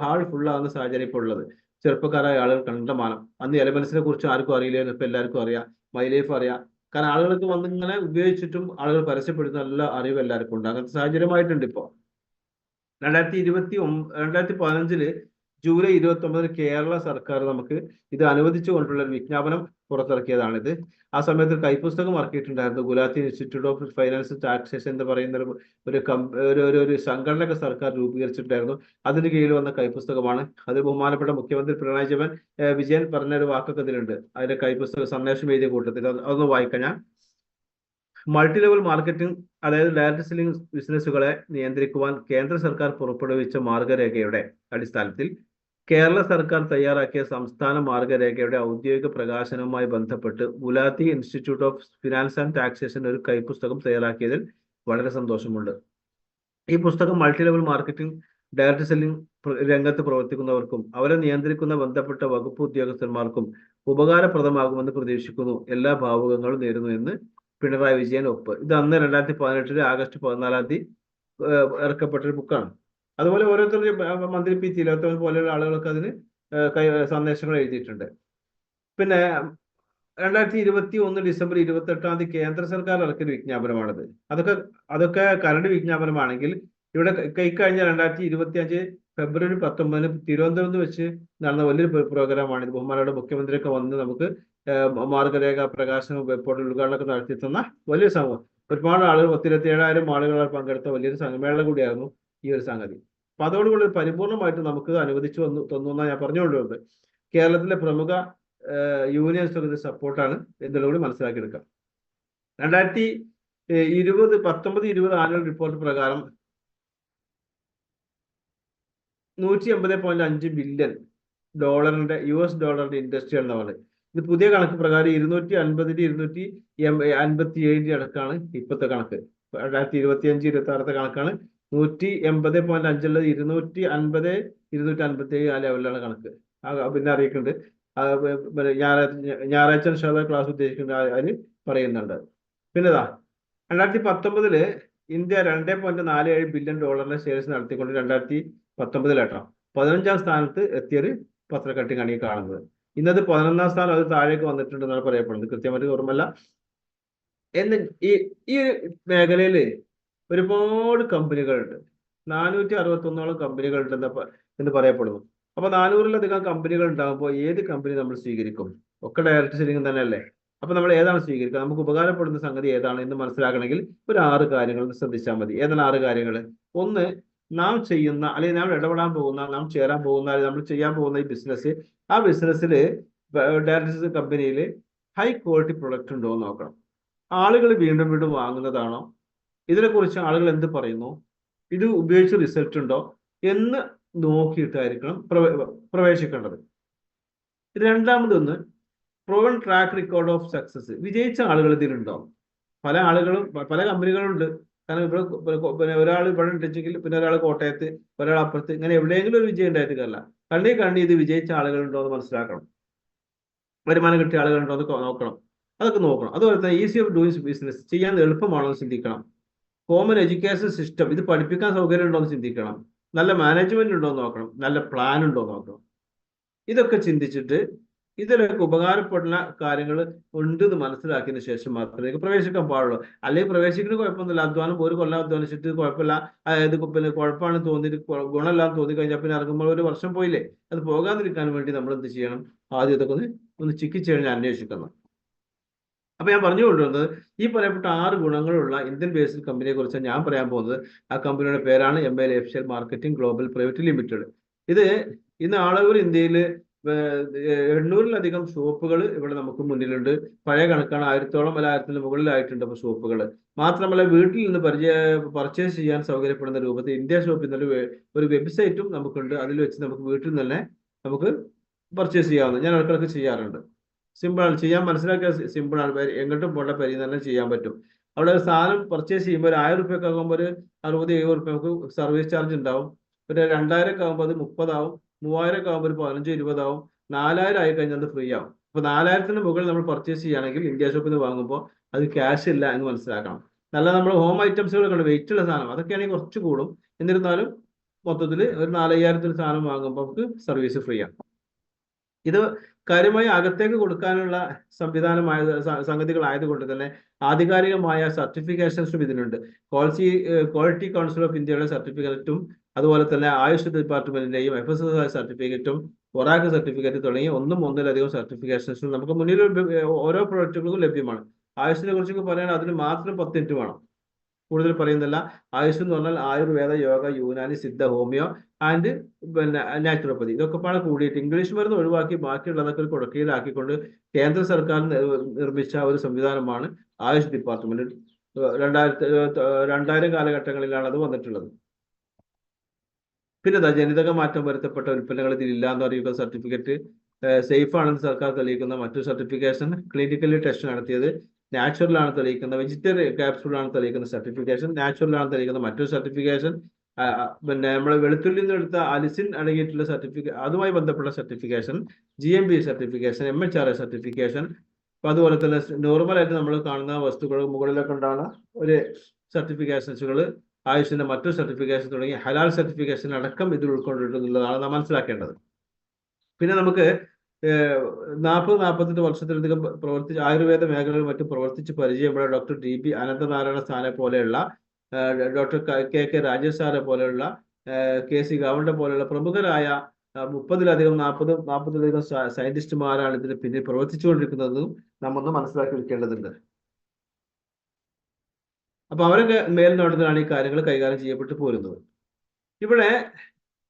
ഹാൾ ഫുള്ളാകുന്ന സാഹചര്യം ഇപ്പോൾ ഉള്ളത്. ചെറുപ്പക്കാരായ ആളുകൾ കണ്ടമാനം. അന്ന് എലമെന്റ്സിനെ കുറിച്ച് ആർക്കും അറിയില്ലായിരുന്നു, ഇപ്പൊ എല്ലാവർക്കും അറിയാം. മൈലൈഫ് അറിയാം. കാരണം ആളുകൾക്ക് വന്നിങ്ങനെ ഉപയോഗിച്ചിട്ടും ആളുകൾ പരസ്യപ്പെടുത്തുന്ന നല്ല അറിവ് എല്ലാവർക്കും ഉണ്ട്. അങ്ങനത്തെ സാഹചര്യമായിട്ടുണ്ട് ഇപ്പോ. 2015 ജൂലൈ 29 കേരള സർക്കാർ നമുക്ക് ഇത് അനുവദിച്ചു കൊണ്ടുള്ള ഒരു വിജ്ഞാപനം പുറത്തിറക്കിയതാണിത്. ആ സമയത്ത് കൈപ്പുസ്തകം ഇറക്കിയിട്ടുണ്ടായിരുന്നു. Gulati institute of finance taxation എന്ന് പറയുന്ന ഒരു സംഘടന സർക്കാർ രൂപീകരിച്ചിട്ടുണ്ടായിരുന്നു. അതിന് കീഴിൽ വന്ന കൈപ്പുസ്തകമാണ്. അത് ബഹുമാനപ്പെട്ട മുഖ്യമന്ത്രി പിണറായി വിജയൻ പറഞ്ഞ ഒരു വാക്കൊക്കെ ഇതിലുണ്ട്. അതിന്റെ കൈപ്പുസ്തക സന്ദേശം എഴുതിയ കൂട്ടത്തിൽ അതൊന്ന് വായിക്കാം ഞാൻ. മൾട്ടി ലെവൽ മാർക്കറ്റിംഗ്, അതായത് ഡയറക്ട് സെല്ലിംഗ് ബിസിനസ്സുകളെ നിയന്ത്രിക്കുവാൻ കേന്ദ്ര സർക്കാർ പുറപ്പെടുവിച്ച മാർഗരേഖയുടെ അടിസ്ഥാനത്തിൽ കേരള സർക്കാർ തയ്യാറാക്കിയ സംസ്ഥാന മാർഗരേഖയുടെ ഔദ്യോഗിക പ്രകാശനവുമായി ബന്ധപ്പെട്ട് Gulati institute of finance and taxation ഒരു കൈപ്പുസ്തകം തയ്യാറാക്കിയതിൽ വളരെ സന്തോഷമുണ്ട്. ഈ പുസ്തകം multi level marketing, direct selling രംഗത്ത് പ്രവർത്തിക്കുന്നവർക്കും അവരെ നിയന്ത്രിക്കുന്ന ബന്ധപ്പെട്ട വകുപ്പ് ഉദ്യോഗസ്ഥന്മാർക്കും ഉപകാരപ്രദമാകുമെന്ന് പ്രതീക്ഷിക്കുന്നു. എല്ലാ ഭാവുകങ്ങളും നേരുന്നു എന്ന് പിണറായി വിജയൻ ഒപ്പ്. ഇത് അന്ന് 2018 ആഗസ്റ്റ് 14 ഇറക്കപ്പെട്ടൊരു ബുക്കാണ്. അതുപോലെ ഓരോരുത്തരും മന്ത്രി പി തിലോത്തമൻ പോലെയുള്ള ആളുകളൊക്കെ അതിന് സന്ദേശങ്ങൾ എഴുതിയിട്ടുണ്ട്. പിന്നെ 2021 ഡിസംബർ 28 കേന്ദ്ര സർക്കാർ ഇറക്കിയ വിജ്ഞാപനമാണിത്. അതൊക്കെ കരട് വിജ്ഞാപനമാണെങ്കിൽ ഇവിടെ കഴിഞ്ഞ 2025 ഫെബ്രുവരി 19 തിരുവനന്തപുരത്ത് വെച്ച് നടന്ന വലിയൊരു പ്രോഗ്രാമാണ് ഇത്. ബഹുമാനയുടെ മുഖ്യമന്ത്രിയൊക്കെ വന്ന് നമുക്ക് മാർഗരേഖ പ്രകാശനം വെബ്പോർട്ടൽ ഉദ്ഘാടനമൊക്കെ നടത്തി തന്ന വലിയ സംഭവം. ഒരുപാട് ആളുകൾ 127,000 ആളുകൾ പങ്കെടുത്ത വലിയൊരു സമ്മേളനം കൂടിയായിരുന്നു ഈ ഒരു സംഗതി. അപ്പൊ അതോടുകൂടി പരിപൂർണമായിട്ട് നമുക്ക് അനുവദിച്ചു തന്നു എന്നാണ് ഞാൻ പറഞ്ഞുകൊണ്ടുള്ളത്. കേരളത്തിലെ പ്രമുഖ യൂണിയൻസ് ഇത് സപ്പോർട്ടാണ് എന്നുകൂടി മനസ്സിലാക്കിയെടുക്കാം. 2019-20 ആനുവൽ റിപ്പോർട്ട് പ്രകാരം $180.5 ബില്യൺ US ഡോളറിന്റെ ഇൻഡസ്ട്രി എന്നാണ്. ഇത് പുതിയ കണക്ക് പ്രകാരം 250 257 അടക്കാണ് ഇപ്പോഴത്തെ കണക്ക്. 2025-26 കണക്കാണ്. 180.5 ഉള്ളത് 250 257 ആ ലെവലിലാണ് കണക്ക്. പിന്നെ അറിയിക്കുന്നുണ്ട്. ഞായറാഴ്ച ക്ലാസ് ഉദ്ദേശിക്കുന്നത് അതിന് പറയുന്നുണ്ട്. പിന്നെതാ 2019 ഇന്ത്യ $2.47 ബില്യൺ സെയിൽസ് നടത്തിക്കൊണ്ട് 2019 15ാം സ്ഥാനത്ത് എത്തിയൊരു പത്രക്കട്ടിങ്ങാണ് ഈ കാണുന്നത്. ഇന്നത് 11ാം സ്ഥാനം അത് താഴേക്ക് വന്നിട്ടുണ്ടെന്നാണ് പറയപ്പെടുന്നത്. കൃത്യമായിട്ട് ഓർമ്മല്ല. ഈ മേഖലയിൽ ഒരുപാട് കമ്പനികളുണ്ട്. 461ഓളം കമ്പനികളുണ്ട് എന്ന് പറയപ്പെടുന്നു. അപ്പൊ 400-ലധികം കമ്പനികൾ ഉണ്ടാകുമ്പോൾ ഏത് കമ്പനി നമ്മൾ സ്വീകരിക്കും? ഒക്കെ ഡയറക്ട് സെല്ലിംഗ് തന്നെയല്ലേ. അപ്പൊ നമ്മൾ ഏതാണ് സ്വീകരിക്കുക? നമുക്ക് ഉപകാരപ്പെടുന്ന സംഗതി ഏതാണ് എന്ന് മനസ്സിലാക്കണമെങ്കിൽ ഒരു 6 കാര്യങ്ങൾ ശ്രദ്ധിച്ചാൽ മതി. ഏതാണ് 6 കാര്യങ്ങൾ? ഒന്ന്, നാം ചെയ്യുന്ന അല്ലെങ്കിൽ നാം ഇടപെടാൻ പോകുന്ന, നാം ചേരാൻ പോകുന്ന, നമ്മൾ ചെയ്യാൻ പോകുന്ന ഈ ബിസിനസ്, ആ ബിസിനസ്സിൽ ഡയറക്ട് കമ്പനിയിൽ ഹൈ ക്വാളിറ്റി പ്രൊഡക്റ്റ് ഉണ്ടോ എന്ന് നോക്കണം. ആളുകൾ വീണ്ടും വീണ്ടും വാങ്ങുന്നതാണോ? ഇതിനെക്കുറിച്ച് ആളുകൾ എന്ത് പറയുന്നു? ഇത് ഉപയോഗിച്ച് റിസൾട്ട് ഉണ്ടോ എന്ന് നോക്കിയിട്ടായിരിക്കണം പ്രവേശിക്കേണ്ടത്. രണ്ടാമതൊന്ന്, proven track record of success. വിജയിച്ച ആളുകൾ ഇതിലുണ്ടോ? പല കമ്പനികളും ഉണ്ട്. കാരണം ഇവിടെ ഒരാൾ ഇവിടെ ഉണ്ടെങ്കിൽ പിന്നെ ഒരാൾ കോട്ടയത്ത്, ഒരാൾ അപ്പുറത്ത്, ഇങ്ങനെ എവിടെയെങ്കിലും ഒരു വിജയം ഉണ്ടായിട്ട് കാര്യമില്ല. കണ്ണി ഇത് വിജയിച്ച ആളുകളുണ്ടോ എന്ന് മനസ്സിലാക്കണം. വരുമാനം കിട്ടിയ ആളുകളുണ്ടോ എന്ന് നോക്കണം. അതൊക്കെ നോക്കണം. അതുപോലെ തന്നെ ഈസി ഓഫ് ഡൂയിങ് ബിസിനസ്, ചെയ്യാൻ എളുപ്പമാണോ എന്ന് ചിന്തിക്കണം. കോമൺ എഡ്യൂക്കേഷൻ സിസ്റ്റം, ഇത് പഠിപ്പിക്കാൻ സൗകര്യം ഉണ്ടോ എന്ന് ചിന്തിക്കണം. നല്ല മാനേജ്മെന്റ് ഉണ്ടോ എന്ന് നോക്കണം. നല്ല പ്ലാൻ ഉണ്ടോ എന്ന് നോക്കണം. ഇതൊക്കെ ചിന്തിച്ചിട്ട് ഇതിലൊക്കെ ഉപകാരപ്പെടുന്ന കാര്യങ്ങൾ ഉണ്ട് എന്ന് മനസ്സിലാക്കിയതിനു ശേഷം മാത്രമേ പ്രവേശിക്കാൻ പാടുള്ളൂ. അല്ലെങ്കിൽ പ്രവേശിക്കുന്ന കുഴപ്പമൊന്നുമില്ല. അധ്വാനം ഒരു കൊല്ലം അധ്വാനിച്ചിട്ട് കുഴപ്പമില്ല, അതായത് പിന്നെ കുഴപ്പമാണ് തോന്നിയിട്ട് ഗുണമില്ലാന്ന് തോന്നി കഴിഞ്ഞാൽ പിന്നെ ഇറങ്ങുമ്പോൾ ഒരു വർഷം പോയില്ലേ. അത് പോകാതിരിക്കാൻ വേണ്ടി നമ്മൾ എന്ത് ചെയ്യണം? ആദ്യം ഇതൊക്കെ ഒന്ന് ചിക്കിച്ച് കഴിഞ്ഞാൽ അന്വേഷിക്കണം. അപ്പൊ ഞാൻ പറഞ്ഞു കൊണ്ടുവന്നത് ഈ പറയപ്പെട്ട 6 ഗുണങ്ങളുള്ള ഇന്ത്യൻ ബേസ്ഡ് കമ്പനിയെ കുറിച്ച് ഞാൻ പറയാൻ പോകുന്നത്. ആ കമ്പനിയുടെ പേരാണ് M A life style marketing global private limited. ഇത് ഇന്ന് ആളുകൾ ഇന്ത്യയിൽ 800-ലധികം ഷോപ്പുകൾ ഇവിടെ നമുക്ക് മുന്നിലുണ്ട്. പഴയ കണക്കാണ്, 1000-ഓളം അല്ല 1000-ന് മുകളിലായിട്ടുണ്ട് ഇപ്പോൾ ഷോപ്പുകൾ. മാത്രമല്ല വീട്ടിൽ നിന്ന് പർച്ചേസ് ചെയ്യാൻ സൗകര്യപ്പെടുന്ന രൂപത്തിൽ ഇന്ത്യ ഷോപ്പ് എന്നൊരു ഒരു വെബ്സൈറ്റും നമുക്കുണ്ട്. അതിൽ വെച്ച് നമുക്ക് വീട്ടിൽ നിന്ന് തന്നെ നമുക്ക് പർച്ചേസ് ചെയ്യാവുന്നത്. ഞാൻ ഇടയ്ക്കിടയ്ക്ക് ചെയ്യാറുണ്ട്. സിമ്പിളാണ് ചെയ്യാൻ, മനസ്സിലാക്കിയ സിമ്പിളാണ്. എങ്ങോട്ടും പോകേണ്ട പരിധി തന്നെ ചെയ്യാൻ പറ്റും. അവിടെ ഒരു സാധനം പർച്ചേസ് ചെയ്യുമ്പോൾ ഒരു 1000 റുപ്യൊക്കെ ആകുമ്പോൾ ഒരു 60-70 റുപ്യ നമുക്ക് സർവീസ് ചാർജ് ഉണ്ടാവും. ഒരു 2000 ഒക്കെ ആകുമ്പോൾ അത് 30 ആവും. 3000 ഒക്കെ ആകുമ്പോൾ ഒരു 15-20 ആവും. 4000 ആയി കഴിഞ്ഞാൽ അത് ഫ്രീ ആവും. അപ്പൊ 4000-ന് മുകളിൽ നമ്മൾ പർച്ചേസ് ചെയ്യുകയാണെങ്കിൽ ഇന്ത്യ ഷോപ്പിൽ നിന്ന് വാങ്ങുമ്പോൾ അത് ക്യാഷ് ഇല്ല എന്ന് മനസ്സിലാക്കണം. നല്ല നമ്മൾ ഹോം ഐറ്റംസുകളൊക്കെ ഉണ്ട്, വെയിറ്റ് ഉള്ള സാധനം, അതൊക്കെയാണെങ്കിൽ കുറച്ച് കൂടും. എന്നിരുന്നാലും മൊത്തത്തിൽ ഒരു 4000-ന് സാധനം വാങ്ങുമ്പോൾ നമുക്ക് സർവീസ് ഫ്രീ ആണ്. ഇത് കാര്യമായി അകത്തേക്ക് കൊടുക്കാനുള്ള സംഗതികളായതുകൊണ്ട് തന്നെ ആധികാരികമായ സർട്ടിഫിക്കേഷൻസും ഇതിനുണ്ട്. ക്വാളിറ്റി കൗൺസിൽ ഓഫ് ഇന്ത്യയുടെ സർട്ടിഫിക്കറ്റും അതുപോലെ തന്നെ ആയുഷ് ഡിപ്പാർട്ട്മെന്റിന്റെയും FSSAI സർട്ടിഫിക്കറ്റും ഒറാക്ക് സർട്ടിഫിക്കറ്റ് തുടങ്ങി ഒന്നിലധികം സർട്ടിഫിക്കേഷൻസും നമുക്ക് മുന്നിൽ ഓരോ പ്രൊഡക്റ്റുകൾക്കും ലഭ്യമാണ്. ആയുഷിനെ കുറിച്ചൊക്കെ പറയാൻ അതിന് മാത്രം 10 മിനിറ്റ് വേണം, കൂടുതൽ പറയുന്നില്ല. ആയുഷ് എന്ന് പറഞ്ഞാൽ ആയുർവേദ, യോഗ, യൂനാനി, സിദ്ധ, ഹോമിയോ ആൻഡ് പിന്നെ നാച്ചുറോപ്പതി, ഇതൊക്കെ പാടെ കൂടിയിട്ട് ഇംഗ്ലീഷ് മരുന്ന് ഒഴിവാക്കി ബാക്കിയുള്ളതൊക്കെ ഒരു കുടക്കീഴിലാക്കിക്കൊണ്ട് കേന്ദ്ര സർക്കാർ നിർമ്മിച്ച ഒരു സംവിധാനമാണ് ആയുഷ് ഡിപ്പാർട്ട്മെന്റ്. 2000 കാലഘട്ടങ്ങളിലാണ് അത് വന്നിട്ടുള്ളത്. പിന്നെ ജനിതക മാറ്റം വരുത്തപ്പെട്ട ഉൽപ്പന്നങ്ങൾ ഇതിലില്ല എന്ന് അറിയുക സർട്ടിഫിക്കറ്റ്, സേഫ് ആണെന്ന് സർക്കാർ തെളിയിക്കുന്ന മറ്റൊരു സർട്ടിഫിക്കേഷൻ, ക്ലിനിക്കലി ടെസ്റ്റ് നടത്തിയത്, നാച്ചുറൽ ആണ് തെളിയിക്കുന്ന, വെജിറ്റേറിയൻ ക്യാപ്സൂൾ ആണ് തെളിയിക്കുന്ന സർട്ടിഫിക്കേഷൻ, നാച്ചുറൽ ആണ് തെളിയിക്കുന്ന മറ്റൊരു സർട്ടിഫിക്കേഷൻ, പിന്നെ നമ്മൾ വെളുത്തുള്ളിൽ നിന്ന് എടുത്ത അലിസിൻ അടങ്ങിയിട്ടുള്ള സർട്ടിഫിക്കറ്റ്, അതുമായി ബന്ധപ്പെട്ട certification, GMP certification, MHRA certification. അപ്പൊ അതുപോലെ തന്നെ നോർമലായിട്ട് നമ്മൾ കാണുന്ന വസ്തുക്കൾ മുകളിലൊക്കെ ഉണ്ടാകുന്ന ഒരു സർട്ടിഫിക്കേഷൻസുകൾ, ആയുഷിന്റെ മറ്റൊരു സർട്ടിഫിക്കേഷൻ തുടങ്ങി ഹലാൽ സർട്ടിഫിക്കേഷൻ അടക്കം ഇതിൽ ഉൾക്കൊണ്ടിട്ടുള്ളതാണ് നാം മനസ്സിലാക്കേണ്ടത്. പിന്നെ നമുക്ക് 40-48 വർഷത്തിലധികം പ്രവർത്തിച്ച് ആയുർവേദ മേഖലകളിൽ മറ്റും പ്രവർത്തിച്ച് പരിചയമുള്ള ഡോക്ടർ DB അനന്തനാരായണ സാനെ പോലെയുള്ള, ഡോക്ടർ KK രാജേഷ് സാറെ പോലെയുള്ള, KC ഗാവണ്ടെ പോലെയുള്ള പ്രമുഖരായ 40-ലധികം സയന്റിസ്റ്റുമാരാണ് ഇതിന് പിന്നിൽ പ്രവർത്തിച്ചുകൊണ്ടിരിക്കുന്നതെന്നും നമ്മൊന്ന് മനസ്സിലാക്കി വെക്കേണ്ടതുണ്ട്. അപ്പൊ അവരൊക്കെ മേൽനോട്ടത്തിലാണ് ഈ കാര്യങ്ങൾ കൈകാര്യം ചെയ്യപ്പെട്ടു പോരുന്നത്. ഇവിടെ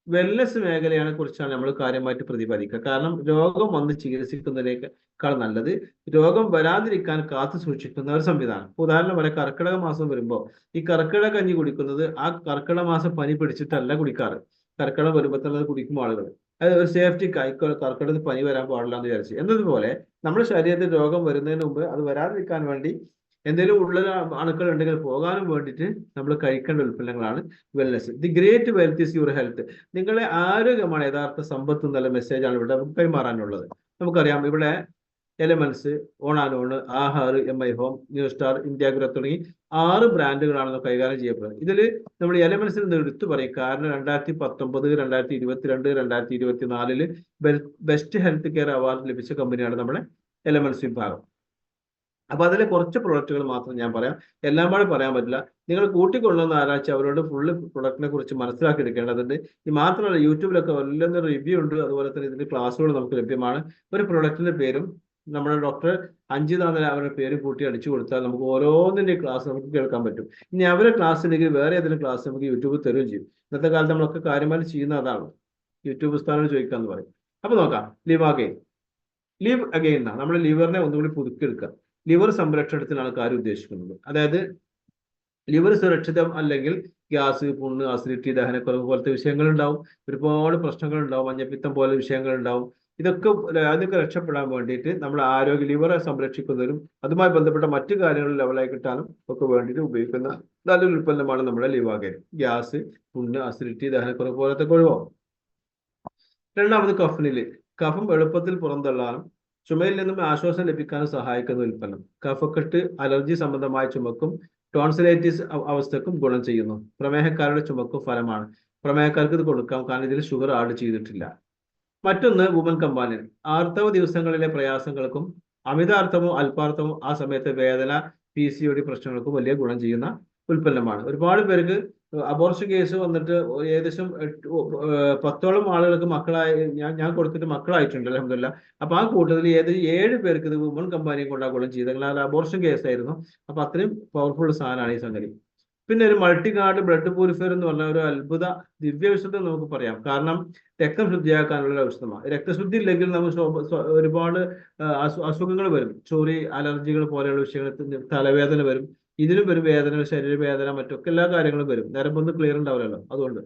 വെൽനസ് മേഖലയെ കുറിച്ചാണ് നമ്മൾ കാര്യമായിട്ട് പ്രതിപാദിക്കുക. കാരണം രോഗം വന്ന് ചികിത്സിക്കുന്നതിനേക്കാൾ നല്ലത് രോഗം വരാതിരിക്കാൻ കാത്തു സൂക്ഷിക്കുന്ന ഒരു സംവിധാനം. ഉദാഹരണം പറയാം, കർക്കിടക മാസം വരുമ്പോൾ ഈ കർക്കിടക കഞ്ഞി കുടിക്കുന്നത് ആ കർക്കിടക മാസം പനി പിടിച്ചിട്ടല്ല കുടിക്കാറ്. കർക്കിടകം വരുമ്പോൾ തന്നെ അത് കുടിക്കും ആളുകൾ. അത് ഒരു സേഫ്റ്റിക്കായി, കർക്കിടകത്തിൽ പനി വരാൻ പാടില്ല എന്ന് വിചാരിച്ചു. എന്നതുപോലെ നമ്മുടെ ശരീരത്തിൽ രോഗം വരുന്നതിന് മുമ്പ് അത് വരാതിരിക്കാൻ വേണ്ടി എന്തെങ്കിലും ഉള്ള അണുക്കൾ ഉണ്ടെങ്കിൽ പോകാനും വേണ്ടിയിട്ട് നമ്മൾ കഴിക്കേണ്ട ഉൽപ്പന്നങ്ങളാണ് wellness. The great wealth is your health. നിങ്ങളെ ആരോഗ്യമാണ് യഥാർത്ഥ സമ്പത്ത് എന്നുള്ള മെസ്സേജാണ് ഇവിടെ കൈമാറാനുള്ളത്. നമുക്കറിയാം, ഇവിടെ എലമെന്റ്സ്, ഓണാനോൺ, ആഹാർ, MI home, new star, India grow തുടങ്ങി 6 ബ്രാൻഡുകളാണ് കൈകാര്യം ചെയ്യപ്പെടുന്നത്. ഇതിൽ നമ്മൾ എലമെന്റ്സിൽ നിന്ന് എടുത്തു പറയും. കാരണം 2019, 2022, 2024 ബെസ്റ്റ് ഹെൽത്ത് കെയർ അവാർഡ് ലഭിച്ച കമ്പനിയാണ് നമ്മുടെ എലമെന്റ്സ് വിഭാഗം. അപ്പൊ അതിലെ കുറച്ച് പ്രൊഡക്റ്റുകൾ മാത്രം ഞാൻ പറയാം, എല്ലാം കൂടെ പറയാൻ പറ്റില്ല. നിങ്ങൾ കൂട്ടിക്കൊള്ളുന്ന ആരാഴ്ച അവരോട് ഫുള്ള് പ്രൊഡക്റ്റിനെ കുറിച്ച് മനസ്സിലാക്കി എടുക്കേണ്ടതുണ്ട്. ഇത് മാത്രമല്ല, യൂട്യൂബിലൊക്കെ വലിയ റിവ്യൂ ഉണ്ട്. അതുപോലെ തന്നെ ഇതിന്റെ ക്ലാസ്സുകൾ നമുക്ക് ലഭ്യമാണ്. ഒരു പ്രൊഡക്റ്റിന്റെ പേരും നമ്മുടെ ഡോക്ടർ അഞ്ജിത അവരുടെ പേര് കൂട്ടി അടിച്ചു കൊടുത്താൽ നമുക്ക് ഓരോന്നിന്റെ ക്ലാസ് നമുക്ക് കേൾക്കാൻ പറ്റും. ഇനി അവരുടെ ക്ലാസ്സിലേക്ക് വേറെ ഏതെങ്കിലും ക്ലാസ് നമുക്ക് യൂട്യൂബിൽ തരുകയും ചെയ്യും. ഇന്നത്തെ കാലത്ത് നമ്മളൊക്കെ കാര്യമായിട്ട് ചെയ്യുന്ന അതാണ്, യൂട്യൂബ് സ്ഥാനം ചോദിക്കാന്ന് പറയും. അപ്പൊ നോക്കാം, ലിവ് അഗെയിൻ. ലിവ് അഗെയിൻ എന്നാ നമ്മൾ ലിവറിനെ ഒന്നുകൂടി പുതുക്കിയെടുക്കുക. ലിവർ സംരക്ഷണത്തിനാണ് കാര്യം ഉദ്ദേശിക്കുന്നത്. അതായത് ലിവർ സുരക്ഷിതം അല്ലെങ്കിൽ ഗ്യാസ്, പുണ്ണ്, അസിഡിറ്റി, ദഹനക്കുറവ് പോലത്തെ വിഷയങ്ങൾ ഉണ്ടാവും. ഒരുപാട് പ്രശ്നങ്ങൾ ഉണ്ടാവും. മഞ്ഞപ്പിത്തം പോലെ വിഷയങ്ങൾ ഉണ്ടാവും. അതൊക്കെ രക്ഷപ്പെടാൻ വേണ്ടിയിട്ട് നമ്മൾ ലിവറെ സംരക്ഷിക്കുന്നതിനും അതുമായി ബന്ധപ്പെട്ട മറ്റു കാര്യങ്ങൾ ലെവലായി കിട്ടാനും ഒക്കെ വേണ്ടിയിട്ട് ഉപയോഗിക്കുന്ന നല്ലൊരു ഉൽപ്പന്നമാണ് നമ്മുടെ ലിവാഗൻ. ഗ്യാസ്, പുണ്ണ്, അസിഡിറ്റി, ദഹനക്കുറവ് പോലത്തെ ഒഴിവാകും. രണ്ടാമത് കഫിനിൽ, കഫം എളുപ്പത്തിൽ പുറന്തള്ളാനും ചുമയിൽ നിന്നും ആശ്വാസം ലഭിക്കാനും സഹായിക്കുന്ന ഉൽപ്പന്നം. കഫക്കെട്ട്, അലർജി സംബന്ധമായ ചുമക്കും ടോൺസിലൈറ്റിസ് അവസ്ഥക്കും ഗുണം ചെയ്യുന്നു. പ്രമേഹക്കാരുടെ ചുമക്കും ഫലമാണ്. പ്രമേഹക്കാർക്ക് ഇത് കൊടുക്കാം, കാരണം ഇതിൽ ഷുഗർ ആഡ് ചെയ്തിട്ടില്ല. മറ്റൊന്ന് വുമൻ കമ്പാനിയൻ. ആർത്തവ ദിവസങ്ങളിലെ പ്രയാസങ്ങൾക്കും അമിതാർത്തമോ അല്പാർത്തമോ ആ സമയത്തെ വേദന, PCOD പ്രശ്നങ്ങൾക്കും വലിയ ഗുണം ചെയ്യുന്ന ഉൽപ്പന്നമാണ്. ഒരുപാട് പേർക്ക് അബോർഷൻ കേസ് വന്നിട്ട് ഏകദേശം 10ഓളം ആളുകൾക്ക് മക്കളായി ഞാൻ കൊടുത്തിട്ട് മക്കളായിട്ടുണ്ട് അൽഹംദുലില്ലാ. അപ്പൊ ആ കൂട്ടത്തിൽ 7 പേർക്ക് ഇത് വുമൺ കമ്പാനിയെ കൊണ്ടാകുകയും ചെയ്തത്. അത് അബോർഷൻ കേസായിരുന്നു. അപ്പൊ അത്രയും പവർഫുൾ സാധനമാണ് ഈ സംഗതി. പിന്നെ ഒരു മൾട്ടി ഗാർഡ് ബ്ലഡ് പ്യൂരിഫയർ എന്ന് പറഞ്ഞ ഒരു അത്ഭുത ദിവ്യ ഔഷധം നമുക്ക് പറയാം. കാരണം രക്തം ശുദ്ധിയാക്കാനുള്ള ഔഷധമാണ്. രക്തശുദ്ധി ഇല്ലെങ്കിൽ നമുക്ക് ഒരുപാട് അസുഖങ്ങൾ വരും. ചൊറി, അലർജികൾ പോലെയുള്ള വിഷയങ്ങൾ, തലവേദന വരും. ഇതിനും വരും വേദന, ശരീരവേദന, മറ്റൊക്കെ എല്ലാ കാര്യങ്ങളും വരും. നരമ്പൊന്നും ക്ലിയർ ഉണ്ടാവില്ലല്ലോ. അതുകൊണ്ട്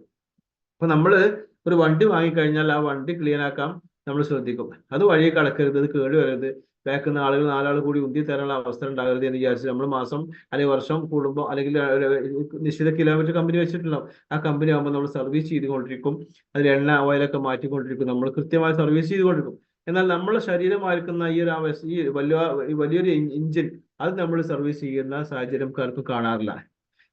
അപ്പൊ നമ്മള് ഒരു വണ്ടി വാങ്ങിക്കഴിഞ്ഞാൽ ആ വണ്ടി ക്ലീൻ ആക്കാം നമ്മൾ ശ്രദ്ധിക്കും. അത് വഴി കടക്കരുത്, അത് കേട് വരരുത്, ബാക്കുന്ന ആളുകൾ 4 ആൾ കൂടി ഉന്തി തരാനുള്ള അവസ്ഥ ഉണ്ടാകരുത് എന്ന് വിചാരിച്ച് നമ്മൾ മാസം അല്ലെങ്കിൽ വർഷം കൂടുമ്പോൾ അല്ലെങ്കിൽ നിശ്ചിത കിലോമീറ്റർ കമ്പനി വെച്ചിട്ടുണ്ടാവും. ആ കമ്പനി ആകുമ്പോൾ നമ്മൾ സർവീസ് ചെയ്തുകൊണ്ടിരിക്കും. അതിൽ എണ്ണ ഓയിലൊക്കെ മാറ്റിക്കൊണ്ടിരിക്കും. നമ്മൾ കൃത്യമായി സർവീസ് ചെയ്തുകൊണ്ടിരിക്കും. എന്നാൽ നമ്മളെ ശരീരമായിരിക്കുന്ന ഈ വലിയൊരു എഞ്ചിൻ അത് നമ്മൾ സർവീസ് ചെയ്യുന്ന സാഹചര്യം ആർക്കും കാണാറില്ല.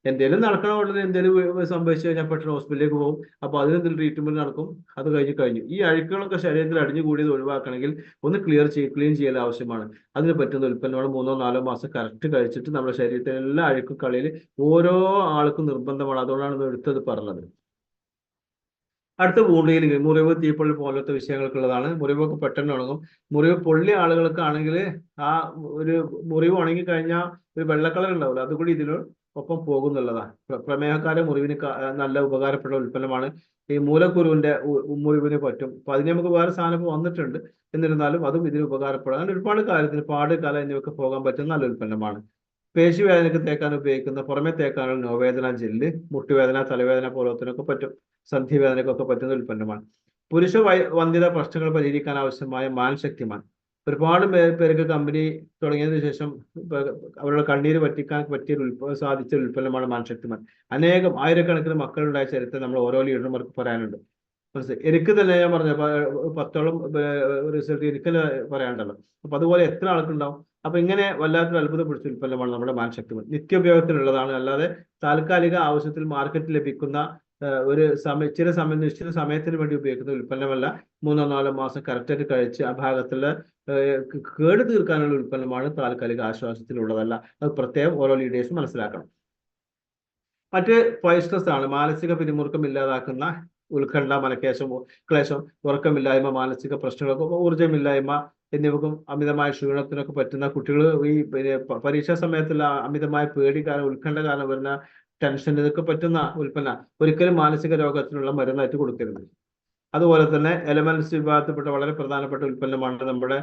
എന്തെങ്കിലും നടക്കണ ഉടനെ എന്തെങ്കിലും സംഭവിച്ചു കഴിഞ്ഞാൽ പെട്ടെന്ന് ഹോസ്പിറ്റലിലേക്ക് പോകും. അപ്പൊ അതിനെന്തെങ്കിലും ട്രീറ്റ്മെന്റ് നടക്കും. അത് കഴിഞ്ഞു. ഈ അഴുക്കുകളൊക്കെ ശരീരത്തിൽ അടിഞ്ഞു കൂടിയത് ഒഴിവാക്കണമെങ്കിൽ ഒന്ന് ക്ലീൻ ചെയ്യൽ ആവശ്യമാണ്. അതിന് പറ്റുന്ന ഉൽപ്പന്നങ്ങൾ 3-4 മാസം കറക്റ്റ് കഴിച്ചിട്ട് നമ്മുടെ ശരീരത്തിലെ എല്ലാ അഴുക്കും കളയിൽ ഓരോ ആൾക്കും നിർബന്ധമാണ്. അതുകൊണ്ടാണ് എടുത്തത് പറഞ്ഞത്. അടുത്ത വൂണ്ട് ഹീലിംഗ്, മുറിവ്, തീപ്പൊള്ളി പോലത്തെ വിഷയങ്ങൾക്കുള്ളതാണ്. മുറിവൊക്കെ പെട്ടെന്ന് ഉണങ്ങും. മുറിവ് പൊള്ളിയ ആളുകൾക്കാണെങ്കിൽ ആ ഒരു മുറിവ് ഉണങ്ങി കഴിഞ്ഞാൽ ഒരു വെള്ള കളർ ഉണ്ടാവില്ല, അതുകൂടി ഇതിനൊപ്പം പോകുന്നുള്ളതാണ്. പ്രമേഹക്കാരെ മുറിവിന് നല്ല ഉപകാരപ്പെട്ട ഉൽപ്പന്നമാണ്. ഈ മൂലക്കുരുവിന്റെ മുറിവിന് പറ്റും. അപ്പൊ അതിന് നമുക്ക് വേറെ സാധനം വന്നിട്ടുണ്ട്. എന്നിരുന്നാലും അതും ഇതിന് ഉപകാരപ്പെടും. അങ്ങനെ ഒരുപാട് കാര്യത്തിന് പാട്, കല എന്നിവയൊക്കെ പോകാൻ പറ്റുന്ന നല്ല ഉൽപ്പന്നമാണ്. പേശിവേദനയ്ക്ക് തേക്കാൻ ഉപയോഗിക്കുന്ന, പുറമെ തേക്കാനുള്ള നോവേദന ജെല്ല്, മുട്ടുവേദന, തലവേദന പോലത്തിനൊക്കെ പറ്റും. സന്ധിവേദനയ്ക്കൊക്കെ പറ്റുന്ന ഉൽപ്പന്നമാണ്. പുരുഷ വന്ധ്യത പ്രശ്നങ്ങൾ പരിഹരിക്കാൻ ആവശ്യമായ മാൻശക്തിമാൻ. ഒരുപാട് പേർക്ക് കമ്പനി തുടങ്ങിയതിനു ശേഷം അവരുടെ കണ്ണീര് പറ്റിക്കാൻ സാധിച്ച ഉൽപ്പന്നമാണ് മാൻശക്തിമാൻ. ആയിരക്കണക്കിന് മക്കളുണ്ടായ ചരിത്രം നമ്മൾ ഓരോ ലീഡർമാർക്ക് പറയാനുണ്ട്. എനിക്ക് തന്നെ ഞാൻ പറഞ്ഞ 10ഓളം റിസൾട്ട് എനിക്ക് പറയാനുണ്ടല്ലോ. അപ്പൊ അതുപോലെ എത്ര ആൾക്കുണ്ടാവും. അപ്പൊ ഇങ്ങനെ വല്ലാത്തൊരു അത്ഭുതം പിടിച്ച ഉൽപ്പന്നമാണ് നമ്മുടെ മാൻശക്തിമാൻ. നിത്യോപയോഗത്തിനുള്ളതാണ്. അല്ലാതെ താൽക്കാലിക ആവശ്യത്തിൽ മാർക്കറ്റിൽ ലഭിക്കുന്ന നിശ്ചിത സമയത്തിന് വേണ്ടി ഉപയോഗിക്കുന്ന ഉൽപ്പന്നമല്ല. 3-4 മാസം കറക്റ്റായിട്ട് കഴിച്ച് ആ ഭാഗത്തുള്ള കേട് തീർക്കാനുള്ള ഉൽപ്പന്നമാണ്. താൽക്കാലിക ആശ്വാസത്തിലുള്ളതല്ല. അത് പ്രത്യേകം ഓരോ ലീഡേഴ്സും മനസ്സിലാക്കണം. മറ്റ് സ്ട്രെസ് ആണ്. മാനസിക പിരിമുറുക്കം ഇല്ലാതാക്കുന്ന ഉത്കണ്ഠ, ക്ലേശം, ഉറക്കമില്ലായ്മ, മാനസിക പ്രശ്നങ്ങൾക്ക്, ഊർജ്ജമില്ലായ്മ എന്നിവക്കും അമിതമായ ക്ഷീണത്തിനൊക്കെ പറ്റുന്ന കുട്ടികൾ ഈ പരീക്ഷാ സമയത്തുള്ള അമിതമായ പേടി കാരണം, ഉത്കണ്ഠ കാരണം വരുന്ന ടെൻഷൻ, ഇതൊക്കെ പറ്റുന്ന ഉൽപ്പന്ന ഒരിക്കലും മാനസിക രോഗത്തിനുള്ള മരുന്നായിട്ട് കൊടുക്കരുത്. അതുപോലെ തന്നെ എലമെന്റ്സ് വിഭാഗത്തിൽപ്പെട്ട വളരെ പ്രധാനപ്പെട്ട ഉൽപ്പന്നമാണ് നമ്മുടെ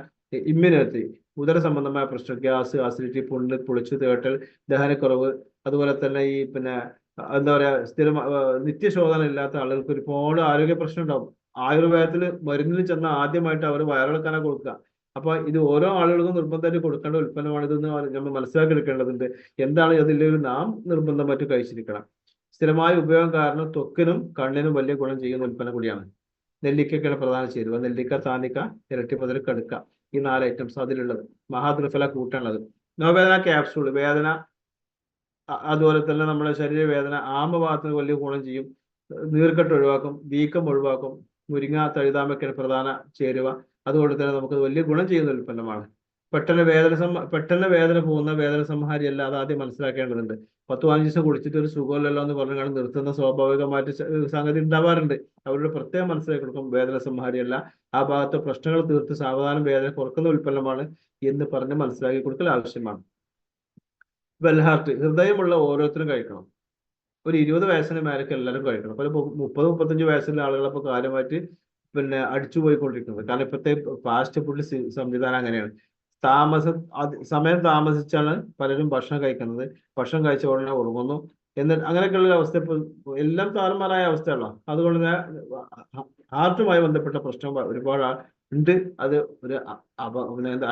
ഇമ്മ്യൂണിറ്റി. ഉദര സംബന്ധമായ പ്രശ്നം, ഗ്യാസ്, അസിഡിറ്റി, പുണ്ണ്, പുളിച്ചു തേട്ടൽ, ദഹനക്കുറവ്, അതുപോലെ തന്നെ ഈ എന്താ പറയാ നിത്യശോധന ഇല്ലാത്ത ആളുകൾക്ക് ഒരുപാട് ആരോഗ്യ പ്രശ്നം ഉണ്ടാവും. ആയുർവേദത്തിൽ മരുന്നിന് ചെന്ന ആദ്യമായിട്ട് അവർ വയറിളക്കാനാ കൊടുക്കുക. അപ്പൊ ഇത് ഓരോ ആളുകൾക്കും നിർബന്ധമായിട്ട് കൊടുക്കേണ്ട ഉൽപ്പന്നമാണ്. ഇതെന്ന് നമ്മൾ മനസ്സിലാക്കി എടുക്കേണ്ടതുണ്ട്. എന്താണ് അതില്ലെങ്കിൽ നാം നിർബന്ധമായിട്ട് കഴിച്ചിരിക്കണം. സ്ഥിരമായ ഉപയോഗം കാരണം ത്വക്കിനും കണ്ണിനും വലിയ ഗുണം ചെയ്യുന്ന ഉൽപ്പന്നം കൂടിയാണ്. നെല്ലിക്കയ്ക്കാണ് പ്രധാന ചേരുവ. നെല്ലിക്ക, താനിക്ക, ഇരട്ടിപ്പതിൽ, കടുക്ക, ഈ 4 ഐറ്റംസ് അതിലുള്ളത്. മഹാത്രിഫല കൂട്ടാനുള്ളത്. നോവേദന ക്യാപ്സൂൾ, വേദന അതുപോലെ തന്നെ നമ്മുടെ ശരീരവേദന, ആമഭാഗത്തിന് വലിയ ഗുണം ചെയ്യും. നീർക്കെട്ട് ഒഴിവാക്കും, വീക്കം ഒഴിവാക്കും. മുരിങ്ങ, തഴുതാമയ്ക്കാണ് പ്രധാന ചേരുവ. അതുകൊണ്ട് തന്നെ നമുക്ക് വലിയ ഗുണം ചെയ്യുന്ന ഉൽപ്പന്നമാണ്. പെട്ടെന്ന് വേദന പോകുന്ന വേദന സംഹാരി അല്ല. അത് ആദ്യം മനസ്സിലാക്കേണ്ടതുണ്ട്. 10-15 ദിവസം കുടിച്ചിട്ട് ഒരു സുഖമില്ലല്ലോ എന്ന് പറഞ്ഞാൽ നിർത്തുന്ന സ്വാഭാവികമായിട്ട് സംഗതി ഉണ്ടാവാറുണ്ട്. അവരുടെ പ്രത്യേകം മനസ്സിലാക്കി കൊടുക്കും, വേദന സംഹാരിയല്ല, ആ ഭാഗത്തെ പ്രശ്നങ്ങൾ തീർത്ത് സാവധാനം വേദന കുറക്കുന്ന ഉൽപ്പന്നമാണ് എന്ന് പറഞ്ഞ് മനസ്സിലാക്കി കൊടുക്കൽ ആവശ്യമാണ്. വെൽഹാർട്ട്, ഹൃദയമുള്ള ഓരോരുത്തരും കഴിക്കണം. ഒരു 20 വയസ്സിന് മേലേക്ക് എല്ലാവരും കഴിക്കണം. അപ്പോൾ 30-35 വയസ്സുള്ള ആളുകളപ്പോൾ കാര്യമായിട്ട് അടിച്ചു പോയിക്കൊണ്ടിരിക്കുന്നത്. കാരണം ഇപ്പോഴത്തെ ഫാസ്റ്റ് ഫുഡ് സംവിധാനം അങ്ങനെയാണ്. സമയം താമസിച്ചാണ് പലരും ഭക്ഷണം കഴിക്കുന്നത്. ഭക്ഷണം കഴിച്ച ഉടനെ ഉറങ്ങുന്നു. അങ്ങനെയൊക്കെയുള്ള അവസ്ഥ ഇപ്പോൾ എല്ലാം താറുമാറായ അവസ്ഥയല്ല. അതുകൊണ്ട് തന്നെ ഹാർട്ടുമായി ബന്ധപ്പെട്ട പ്രശ്നം ഒരുപാട് ഉണ്ട്. അത് ഒരു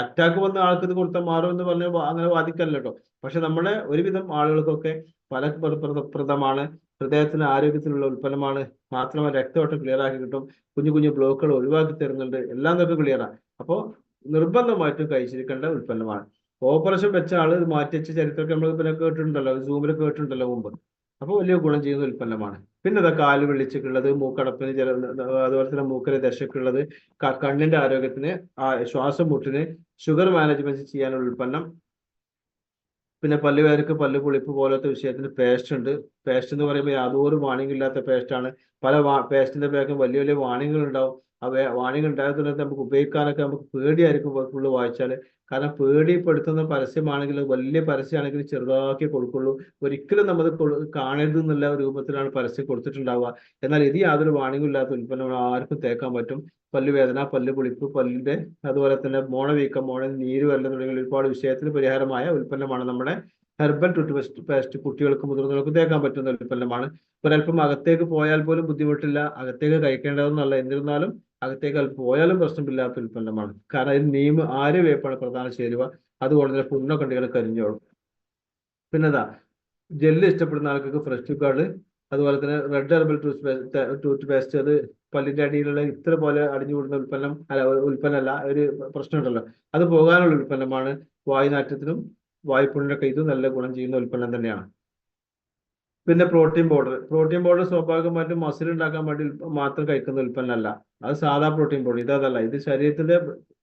അറ്റാക്ക് വന്ന ആൾക്ക് ഇത് കൊടുത്താൽ മാറും എന്ന് പറഞ്ഞ് അങ്ങനെ വാദിക്കല്ല കേട്ടോ. പക്ഷെ നമ്മുടെ ഒരുവിധം ആളുകൾക്കൊക്കെ ഫലപ്രദമാണ്. ഹൃദയത്തിന് ആരോഗ്യത്തിനുള്ള ഉൽപ്പന്നമാണ്. മാത്രമല്ല രക്തയോട്ടം ക്ലിയർ ആക്കി കിട്ടും. കുഞ്ഞു ബ്ലോക്കുകൾ ഒഴിവാക്കി തരുന്നുണ്ട്. എല്ലാം നമുക്ക് ക്ലിയറാണ്. അപ്പോൾ നിർബന്ധമായിട്ടും കഴിച്ചിരിക്കേണ്ട ഉൽപ്പന്നമാണ്. ഓപ്പറേഷൻ വെച്ച ആള് മാറ്റി വെച്ച ചരിത്രമൊക്കെ നമ്മൾ കേട്ടിട്ടുണ്ടല്ലോ, സൂമിൽ കേട്ടിട്ടുണ്ടല്ലോ മുമ്പ്. അപ്പോൾ വലിയ ഗുണം ചെയ്യുന്ന ഉൽപ്പന്നമാണ്. പിന്നെ കാല് വെള്ളിച്ചക്കുള്ളത്, മൂക്കടപ്പിന് അതുപോലെ തന്നെ മൂക്കിന് ദശക്കുള്ളത്, കണ്ണിന്റെ ആരോഗ്യത്തിന്, ശ്വാസം മുട്ടിന്, ഷുഗർ മാനേജ്മെന്റ് ചെയ്യാനുള്ള ഉൽപ്പന്നം. പിന്നെ പല്ലുവേദനക്ക്, പല്ല് പുളിപ്പ് പോലത്തെ വിഷയത്തിന് പേസ്റ്റ് ഉണ്ട്. പേസ്റ്റ് എന്ന് പറയുമ്പോൾ യാതൊരു വാണിംഗ് ഇല്ലാത്ത പേസ്റ്റാണ്. പല പേസ്റ്റിന്റെ ബാക്കും വലിയ വലിയ വാണിംഗുകൾ ഉണ്ടാവും. ആ വാണിംഗ് ഉണ്ടായതിനെ നമുക്ക് ഉപയോഗിക്കാനൊക്കെ നമുക്ക് പേടിയായിരിക്കും ഫുള്ള് വായിച്ചാൽ. കാരണം പേടിപ്പെടുത്തുന്ന പരസ്യമാണെങ്കിൽ, വലിയ പരസ്യമാണെങ്കിൽ ചെറുതാക്കി കൊടുക്കുള്ളൂ. ഒരിക്കലും നമ്മൾ കാണരുത് എന്നുള്ള രൂപത്തിലാണ് പരസ്യം കൊടുത്തിട്ടുണ്ടാവുക. എന്നാൽ ഇത് യാതൊരു വാണിംഗും ഇല്ലാത്ത ഉൽപ്പന്നം ആർക്കും തേക്കാൻ പറ്റും. പല്ലുവേദന, പല്ല് പുളിപ്പ്, പല്ലിന്റെ അതുപോലെ തന്നെ മോണവീക്കം, മോണ നീര് വരൽ തുടങ്ങിയ ഒരുപാട് വിഷയത്തിന് പരിഹാരമായ ഉൽപ്പന്നമാണ് നമ്മുടെ ഹെർബൽ ടൂത്ത് പേസ്റ്റ്. കുട്ടികൾക്കും മുതിർന്നവർക്കും തേക്കാൻ പറ്റുന്ന ഉൽപ്പന്നമാണ്. ഒരല്പം അകത്തേക്ക് പോയാൽ പോലും ബുദ്ധിമുട്ടില്ല, അകത്തേക്ക് കഴിക്കേണ്ടതെന്നല്ല, എന്നിരുന്നാലും അകത്തേക്ക് അല്പം പോയാലും പ്രശ്നമില്ലാത്ത ഉൽപ്പന്നമാണ്. കാരണം ഇതിൽ നീം ആര്യ വേപ്പാണ് പ്രധാന ചേരുവ. അതുകൊണ്ട് തന്നെ പുണ്ണൊക്കെ ഉണ്ടെങ്കിൽ കരിഞ്ഞോളും. പിന്നെതാ ജെല്ല് ഇഷ്ടപ്പെടുന്ന ആൾക്കൊക്കെ ഫ്രഷ് ടു കാർഡ്, അതുപോലെ തന്നെ റെഡ് ഹെർബൽ ടൂത്ത് പേസ്റ്റ്. അത് പല്ലിന്റെ അടിയിലുള്ള ഇത്ര പോലെ അടിഞ്ഞു കൂടുന്ന ഉൽപ്പന്നം അല്ല, ഉൽപ്പന്നമല്ല, ഒരു പ്രശ്നമുണ്ടല്ലോ, അത് പോകാനുള്ള ഉൽപ്പന്നമാണ്. വായുനാറ്റത്തിനും വായ്പുണ്ണിനൊക്കെ ഇത് നല്ല ഗുണം ചെയ്യുന്ന ഉൽപ്പന്നം തന്നെയാണ്. പിന്നെ പ്രോട്ടീൻ പൗഡർ സ്വാഭാവികമായിട്ടും മസിൽ ഉണ്ടാക്കാൻ വേണ്ടി മാത്രം കഴിക്കുന്ന ഉൽപ്പന്നമല്ല. അത് സാധാ പ്രോട്ടീൻ പൗഡർ. ഇതല്ല, ഇത് ശരീരത്തിന്റെ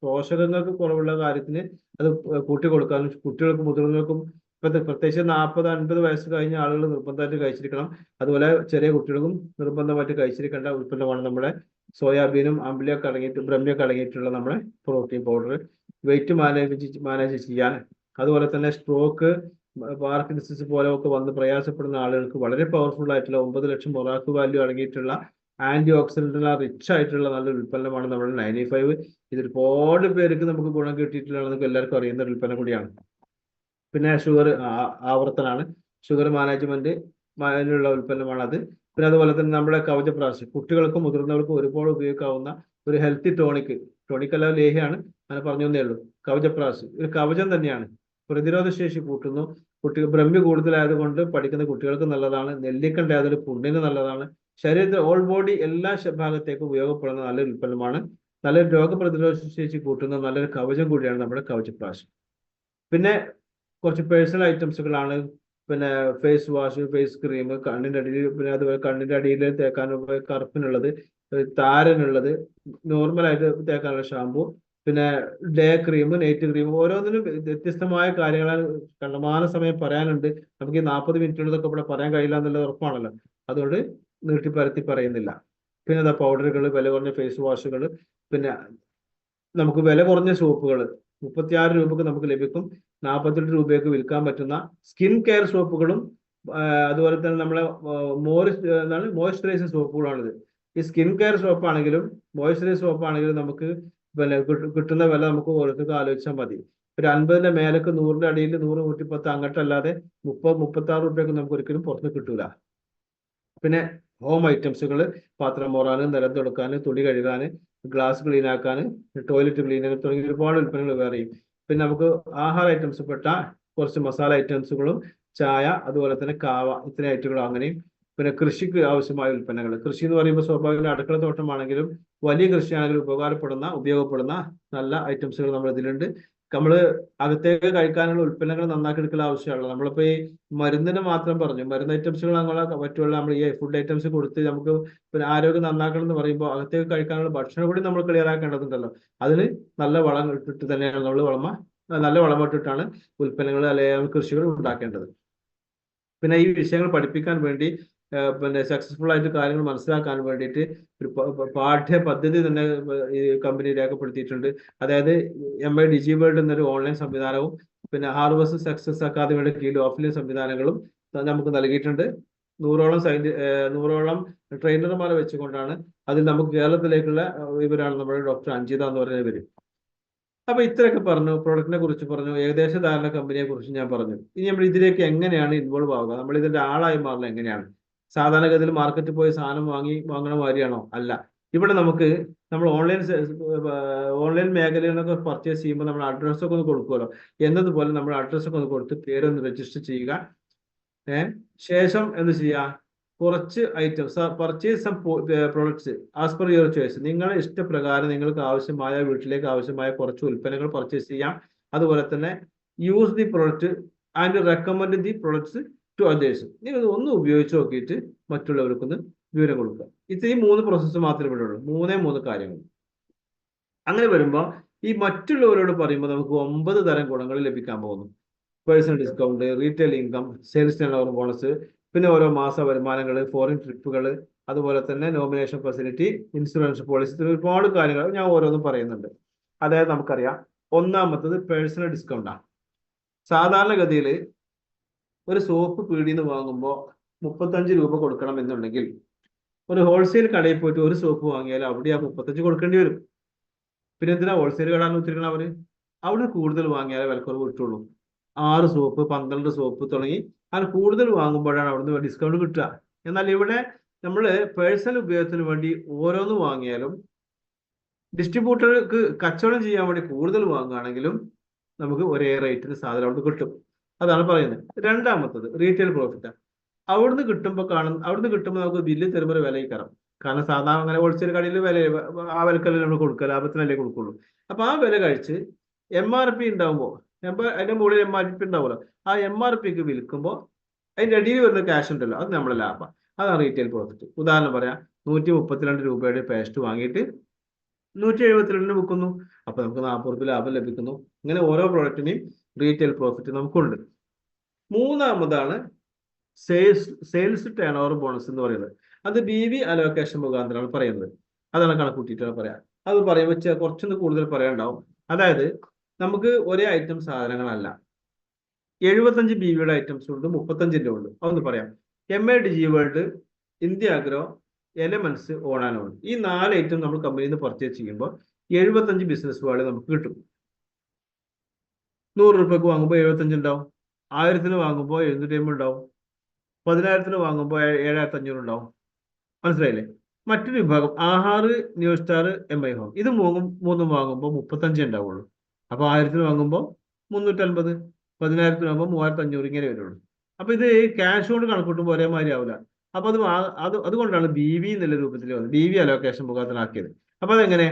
പോഷകങ്ങൾക്ക് കുറവുള്ള കാര്യത്തിന് അത് കൂട്ടി കൊടുക്കാനും കുട്ടികൾക്കും മുതിർന്നവർക്കും പ്രത്യേകിച്ച് 40-50 വയസ്സ് കഴിഞ്ഞ ആളുകൾ നിർബന്ധമായിട്ട് കഴിച്ചിരിക്കണം. അതുപോലെ ചെറിയ കുട്ടികൾക്കും നിർബന്ധമായിട്ട് കഴിച്ചിരിക്കേണ്ട ഉൽപ്പന്നമാണ് നമ്മുടെ സോയാബീനും അമ്പിളിയൊക്കെ അടങ്ങിയിട്ട് ബ്രഹ്മിയൊക്കെ അടങ്ങിയിട്ടുള്ള നമ്മുടെ പ്രോട്ടീൻ പൗഡർ. വെയിറ്റ് മാനേജ് ചെയ്യാൻ, അതുപോലെ തന്നെ സ്ട്രോക്ക്, പാർക്കിൻസൺസ് പോലെ ഒക്കെ വന്ന് പ്രയാസപ്പെടുന്ന ആളുകൾക്ക് വളരെ പവർഫുൾ ആയിട്ടുള്ള 9 ലക്ഷം മൊറാക്ക് വാല്യൂ അടങ്ങിയിട്ടുള്ള ആന്റി ഓക്സിഡന്റുള്ള റിച്ച് ആയിട്ടുള്ള നല്ലൊരു ഉൽപ്പന്നമാണ് നമ്മുടെ 95. ഇത് ഒരുപാട് പേർക്ക് നമുക്ക് ഗുണം കിട്ടിയിട്ടുള്ളതെന്ന് എല്ലാവർക്കും അറിയുന്ന ഒരു ഉൽപ്പന്നം കൂടിയാണ്. പിന്നെ ഷുഗർ ആവർത്തനാണ്, ഷുഗർ മാനേജ്മെന്റ് അതിനുള്ള ഉൽപ്പന്നമാണ് അത്. പിന്നെ അതുപോലെ തന്നെ നമ്മുടെ കവചപ്രാശ്, കുട്ടികൾക്കും മുതിർന്നവർക്കും ഒരുപാട് ഉപയോഗിക്കാവുന്ന ഒരു ഹെൽത്തി ടോണിക് അല്ല, ലേഹ്യമാണ്. അങ്ങനെ പറഞ്ഞു തന്നേ ഉള്ളൂ. കവചപ്രാശ് ഒരു കവചം തന്നെയാണ്, പ്രതിരോധ ശേഷി കൂട്ടുന്നു. ബ്രഹ്മി കൂടുതലായതുകൊണ്ട് പഠിക്കുന്ന കുട്ടികൾക്ക് നല്ലതാണ്. നെല്ലിക്കണ്ട അതൊരു പുണ്ണിന് നല്ലതാണ്. ശരീരത്തിൽ ഓൾ ബോഡി എല്ലാ ഭാഗത്തേക്കും ഉപയോഗപ്പെടുന്ന നല്ലൊരു ഉൽപ്പന്നമാണ്. നല്ലൊരു രോഗപ്രതിരോധ ശേഷി കൂട്ടുന്ന നല്ലൊരു കവചം കൂടിയാണ് നമ്മുടെ കവചപ്രാശ്. പിന്നെ കുറച്ച് പേഴ്സണൽ ഐറ്റംസുകളാണ്. പിന്നെ ഫേസ് വാഷ്, ഫേസ് ക്രീം, കണ്ണിന്റെ അടിയിൽ, പിന്നെ അതുപോലെ കണ്ണിന്റെ അടിയിൽ തേക്കാൻ കറുപ്പിനുള്ളത്, താരനുള്ളത്, നോർമലായിട്ട് തേക്കാനുള്ള ഷാമ്പു, പിന്നെ ഡേ ക്രീം, നൈറ്റ് ക്രീം. ഓരോന്നിനും വ്യത്യസ്തമായ കാര്യങ്ങളാണ്. കണ്ടമാന സമയം പറയാനുണ്ട്. നമുക്ക് ഈ 40 മിനിറ്റുള്ളതൊക്കെ ഇവിടെ പറയാൻ കഴിയില്ല എന്നുള്ളത് ഉറപ്പാണല്ലോ. അതുകൊണ്ട് നീട്ടിപ്പരത്തി പറയുന്നില്ല. പിന്നെ അതാ പൗഡറുകൾ, വില കുറഞ്ഞ ഫേസ് വാഷുകൾ, പിന്നെ നമുക്ക് വില കുറഞ്ഞ സോപ്പുകൾ 36 രൂപക്ക് നമുക്ക് ലഭിക്കും. 48 രൂപയ്ക്ക് വിൽക്കാൻ പറ്റുന്ന സ്കിൻ കെയർ സോപ്പുകളും അതുപോലെ തന്നെ നമ്മളെ മോയ്സ്ചറൈസിങ് സോപ്പുകളാണിത്. ഈ സ്കിൻ കെയർ സോപ്പ് ആണെങ്കിലും മോയ്സ്ചറൈസ് സോപ്പ് ആണെങ്കിലും നമുക്ക് കിട്ടുന്ന വില നമുക്ക് ഓരോരുത്തർക്ക് ആലോചിച്ചാൽ മതി. ഒരു 50ന്റെ മേലേക്ക്, 100ന്റെ അടിയിൽ 100, 110 അങ്ങോട്ടല്ലാതെ 30-36 രൂപയ്ക്ക് നമുക്ക് ഒരിക്കലും പുറത്ത് കിട്ടൂല. പിന്നെ ഹോം ഐറ്റംസുകൾ, പാത്രം മോറാൻ, നിലം തുടക്കാൻ, തുണി കഴുകാൻ, ഗ്ലാസ് ക്ലീൻ ആക്കാൻ, ടോയ്ലറ്റ് ക്ലീൻ ആക്കാൻ തുടങ്ങിയ ഒരുപാട് ഉൽപ്പന്നങ്ങൾ വേറെയും. പിന്നെ നമുക്ക് ആഹാര ഐറ്റംസ് പെട്ട കുറച്ച് മസാല ഐറ്റംസുകളും, ചായ, അതുപോലെ തന്നെ കാവ, ഇത്രയും ഐറ്റങ്ങളും അങ്ങനെയും. പിന്നെ കൃഷിക്ക് ആവശ്യമായ ഉൽപ്പന്നങ്ങൾ. കൃഷി എന്ന് പറയുമ്പോൾ സ്വാഭാവിക അടുക്കള തോട്ടമാണെങ്കിലും വലിയ കൃഷിയാണെങ്കിലും ഉപയോഗപ്പെടുന്ന നല്ല ഐറ്റംസുകൾ നമ്മുടെ ഇതിലുണ്ട്. നമ്മൾ അകത്തേക്ക് കഴിക്കാനുള്ള ഉൽപ്പന്നങ്ങൾ നന്നാക്കി എടുക്കൽ ആവശ്യമുള്ളൂ. നമ്മളിപ്പോ ഈ മരുന്നിന് മാത്രം പറഞ്ഞു, മരുന്ന് ഐറ്റംസുകൾ നമ്മളെ പറ്റുള്ള നമ്മൾ ഈ ഫുഡ് ഐറ്റംസ് കൊടുത്ത് നമുക്ക് പിന്നെ ആരോഗ്യം നന്നാക്കണം എന്ന് പറയുമ്പോൾ അകത്തേക്ക് കഴിക്കാനുള്ള ഭക്ഷണം കൂടി നമ്മൾ ക്ലിയർ ആക്കേണ്ടതുണ്ടല്ലോ. അതിന് നല്ല വളം ഇട്ടിട്ട് തന്നെയാണ് നമ്മൾ നല്ല വളമിട്ടിട്ടാണ് ഉൽപ്പന്നങ്ങൾ അല്ലെങ്കിൽ കൃഷികൾ ഉണ്ടാക്കേണ്ടത്. പിന്നെ ഈ വിഷയങ്ങൾ പഠിപ്പിക്കാൻ വേണ്ടി പിന്നെ സക്സസ്ഫുൾ ആയിട്ട് കാര്യങ്ങൾ മനസ്സിലാക്കാൻ വേണ്ടിയിട്ട് ഒരു പാഠ്യ പദ്ധതി തന്നെ ഈ കമ്പനി രേഖപ്പെടുത്തിയിട്ടുണ്ട്. അതായത് MI ഡിജിവേൾഡ് എന്നൊരു ഓൺലൈൻ സംവിധാനവും പിന്നെ ഹാർവസ്റ്റ് സക്സസ് അക്കാദമിയുടെ കീഴിൽ ഓഫ്ലൈൻ സംവിധാനങ്ങളും നമുക്ക് നൽകിയിട്ടുണ്ട്. 100ഓളം ട്രെയിനർമാരെ വെച്ചുകൊണ്ടാണ്. അതിൽ നമുക്ക് കേരളത്തിലേക്കുള്ള ഇവരാണ് നമ്മുടെ ഡോക്ടർ അഞ്ജിത എന്ന് പറയുന്ന ഇവര്. അപ്പൊ ഇത്രയൊക്കെ പറഞ്ഞു, പ്രൊഡക്റ്റിനെ കുറിച്ച് പറഞ്ഞു, ഏകദേശ ധാരണ കമ്പനിയെ കുറിച്ച് ഞാൻ പറഞ്ഞു. ഇനി നമ്മൾ ഇതിലേക്ക് എങ്ങനെയാണ് ഇൻവോൾവ് ആവുക, നമ്മൾ ഇതിന്റെ ആളായി മാറുന്നത് എങ്ങനെയാണ്? സാധാരണഗതിയിൽ മാർക്കറ്റിൽ പോയി സാധനം വാങ്ങണ മാതിരിയാണോ? അല്ല. ഇവിടെ നമ്മൾ ഓൺലൈൻ മേഖലയിൽ നിന്നൊക്കെ പർച്ചേസ് ചെയ്യുമ്പോൾ നമ്മൾ അഡ്രസ്സൊക്കെ ഒന്ന് കൊടുക്കുമല്ലോ. എന്നതുപോലെ നമ്മൾ അഡ്രസ്സൊക്കെ ഒന്ന് കൊടുത്ത് പേരൊന്ന് രജിസ്റ്റർ ചെയ്യുക. ശേഷം എന്ത് ചെയ്യുക, കുറച്ച് items purchase some products as per your choice. നിങ്ങളുടെ ഇഷ്ടപ്രകാരം നിങ്ങൾക്ക് ആവശ്യമായ, വീട്ടിലേക്ക് ആവശ്യമായ കുറച്ച് ഉൽപ്പന്നങ്ങൾ പർച്ചേസ് ചെയ്യാം. അതുപോലെ തന്നെ use the product and recommend the products to others. നിങ്ങൾ ഒന്ന് ഉപയോഗിച്ച് നോക്കിയിട്ട് മറ്റുള്ളവർക്കൊന്ന് വിവരം കൊടുക്കുക. ഇത്രയും 3 പ്രോസസ്സ് മാത്രമേ ഇവിടെ ഉള്ളൂ. 3 കാര്യങ്ങൾ. അങ്ങനെ വരുമ്പോൾ ഈ മറ്റുള്ളവരോട് പറയുമ്പോൾ നമുക്ക് 9 തരം ഗുണങ്ങൾ ലഭിക്കാൻ പോകുന്നു. Personal discount, retail income, sales turn over bonus, പിന്നെ ഓരോ മാസ വരുമാനങ്ങൾ, ഫോറിൻ ട്രിപ്പുകൾ, അതുപോലെ തന്നെ നോമിനേഷൻ ഫെസിലിറ്റി, ഇൻഷുറൻസ് പോളിസി, ഒരുപാട് കാര്യങ്ങൾ ഞാൻ ഓരോന്നും പറയുന്നുണ്ട്. അതായത് നമുക്കറിയാം, ഒന്നാമത്തത് പേഴ്സണൽ ഡിസ്കൗണ്ടാണ്. സാധാരണഗതിയിൽ ഒരു സോപ്പ് പീടിയിൽ നിന്ന് വാങ്ങുമ്പോൾ 35 രൂപ കൊടുക്കണം എന്നുണ്ടെങ്കിൽ ഒരു ഹോൾസെയിൽ കടയിൽ പോയിട്ട് ഒരു സോപ്പ് വാങ്ങിയാൽ അവിടെ ആ 35 കൊടുക്കേണ്ടി വരും. പിന്നെ എന്തിനാ ഹോൾസെയിൽ കടാന്ന് വെച്ചിരിക്കണം അവര്? അവിടെ കൂടുതൽ വാങ്ങിയാലേ വിലക്കുറവ് കിട്ടുള്ളൂ. 6 സോപ്പ്, 12 സോപ്പ് തുടങ്ങി അത് കൂടുതൽ വാങ്ങുമ്പോഴാണ് അവിടുന്ന് ഡിസ്കൗണ്ട് കിട്ടുക. എന്നാൽ ഇവിടെ നമ്മൾ പേഴ്സണൽ ഉപയോഗത്തിന് വേണ്ടി ഓരോന്ന് വാങ്ങിയാലും ഡിസ്ട്രിബ്യൂട്ടർക്ക് കച്ചവടം ചെയ്യാൻ വേണ്ടി കൂടുതൽ വാങ്ങുകയാണെങ്കിലും നമുക്ക് ഒരേ റേറ്റിന് സാധനം അവിടെ കിട്ടും. അതാണ് പറയുന്നത്. രണ്ടാമത്തത് റീറ്റെയിൽ പ്രോഫിറ്റ്. അവിടുന്ന് കിട്ടുമ്പോൾ നമുക്ക് ബില്ല് തരുമ്പോൾ വില കയറാം. കാരണം സാധാരണ അങ്ങനെ ഹോൾസെയിൽ കടയിൽ വില ആ വിലക്കല്ലേ നമ്മൾ കൊടുക്കുക, ലാഭത്തിനല്ലേ കൊടുക്കുള്ളൂ. അപ്പൊ ആ വില കഴിച്ച് MRP ഉണ്ടാവുമ്പോൾ, അതിന്റെ മുകളിൽ MRP ഉണ്ടാവുമല്ലോ, ആ MRPക്ക് വിൽക്കുമ്പോൾ അതിന്റെ അടിയിൽ വരുന്ന ക്യാഷ് ഉണ്ടല്ലോ, അത് നമ്മുടെ ലാഭം. അതാണ് റീറ്റെയിൽ പ്രോഫിറ്റ്. ഉദാഹരണം പറയാം, 132 രൂപയുടെ പേസ്റ്റ് വാങ്ങിയിട്ട് 172 വിൽക്കുന്നു. അപ്പൊ നമുക്ക് 40 രൂപ ലാഭം ലഭിക്കുന്നു. ഇങ്ങനെ ഓരോ പ്രോഡക്റ്റിനെയും റീറ്റെയിൽ പ്രോഫിറ്റ് നമുക്കുണ്ട്. മൂന്നാമതാണ് സെയിൽസ് ടേൺ ഓവർ ബോണസ് എന്ന് പറയുന്നത്. അത് BV അലോക്കേഷൻ മുഖാന്തരമാണ് പറയുന്നത്. അതാണ് കണക്കൂട്ടിയിട്ടാണ് പറയാം. അത് പറയുമ്പോൾ കുറച്ചൊന്ന് കൂടുതൽ പറയാനുണ്ടാവും. അതായത് നമുക്ക് ഒരേ ഐറ്റം സാധനങ്ങളല്ല, 75 BVയുടെ ഐറ്റംസ് ഉണ്ട്, 35ന്റെ ഉണ്ട്. അതൊന്ന് പറയാം. MADG world, India agro, elements, ഓണാനോൺ, ഈ 4 ഐറ്റം നമ്മൾ കമ്പനിയിൽ നിന്ന് പർച്ചേസ് ചെയ്യുമ്പോൾ 75 ബിസിനസ് വാള് നമുക്ക് കിട്ടും. 100 രൂപയ്ക്ക് വാങ്ങുമ്പോൾ 75 ഉണ്ടാവും, 1000-ന് വാങ്ങുമ്പോൾ 750 ഉണ്ടാവും, 10,000-ന് വാങ്ങുമ്പോൾ 7,500 ഉണ്ടാവും. മനസ്സിലായില്ലേ? മറ്റൊരു വിഭാഗം Aahar, new star, MI home, ഇത് മൂന്നും വാങ്ങുമ്പോൾ 35 ഉണ്ടാവുള്ളൂ. അപ്പൊ 1000-ന് വാങ്ങുമ്പോൾ 350, 10,000-ന് വാങ്ങുമ്പോൾ 3,500, ഇങ്ങനെ വരുള്ളൂ. അപ്പൊ ഇത് ക്യാഷ് കൊണ്ട് കണക്കൂട്ടുമ്പോൾ ഒരേമാതിരി ആവില്ല. അപ്പൊ അതുകൊണ്ടാണ് BV എന്നുള്ള രൂപത്തിൽ വന്നത്, BV അലോക്കേഷൻ മുഖാന്തരമാക്കിയത്. അപ്പൊ അതെങ്ങനെ?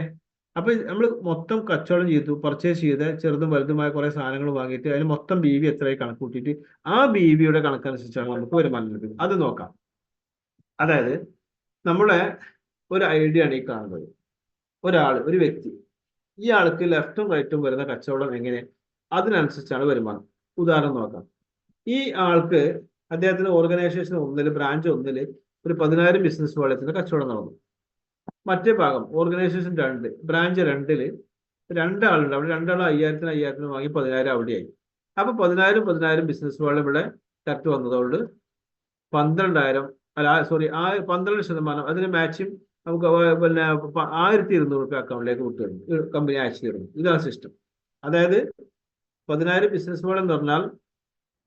അപ്പൊ നമ്മൾ മൊത്തം കച്ചവടം ചെയ്തു, പർച്ചേസ് ചെയ്ത് ചെറുതും വലുതുമായ കുറെ സാധനങ്ങൾ വാങ്ങിയിട്ട് അതിന് മൊത്തം BV എത്രയായി കണക്കൂട്ടിയിട്ട് ആ BVയുടെ കണക്കനുസരിച്ചാണ് നമുക്ക് വരുമാനം ലഭിക്കുന്നത്. അത് നോക്കാം. അതായത് നമ്മുടെ ഒരു ഐഡിയ ആണ് ഈ കാണുന്നത്. ഒരു വ്യക്തി, ഈ ആൾക്ക് ലെഫ്റ്റും റൈറ്റും വരുന്ന കച്ചവടം എങ്ങനെ, അതിനനുസരിച്ചാണ് വരുമാനം. ഉദാഹരണം നോക്കാം. ഈ ആൾക്ക് അദ്ദേഹത്തിന്റെ ഓർഗനൈസേഷൻ ബ്രാഞ്ച് ഒന്നില് ഒരു 10,000 ബിസിനസ് വാളത്തിന്റെ കച്ചവടം നടന്നു. മറ്റേ ഭാഗം ഓർഗനൈസേഷൻ 2, ബ്രാഞ്ച് 2-ല് 2 ആളുണ്ട്. അവിടെ 2 ആൾ 5,000 വാങ്ങി 10,000 അവിടെയായി. അപ്പൊ 10,000 ബിസിനസ് വാൾ ഇവിടെ കറക്റ്റ് വന്നതുകൊണ്ട് 12,000, അല്ല സോറി, 12%, അതിന് മാച്ചിങ് നമുക്ക് പിന്നെ 1,200 രൂപ അക്കൗണ്ടിലേക്ക് വിട്ടുവരുന്നു, കമ്പനി അയച്ചു തരുന്നു. ഇതാണ് സിസ്റ്റം. അതായത് 10,000 ബിസിനസ് വാൾ എന്ന് പറഞ്ഞാൽ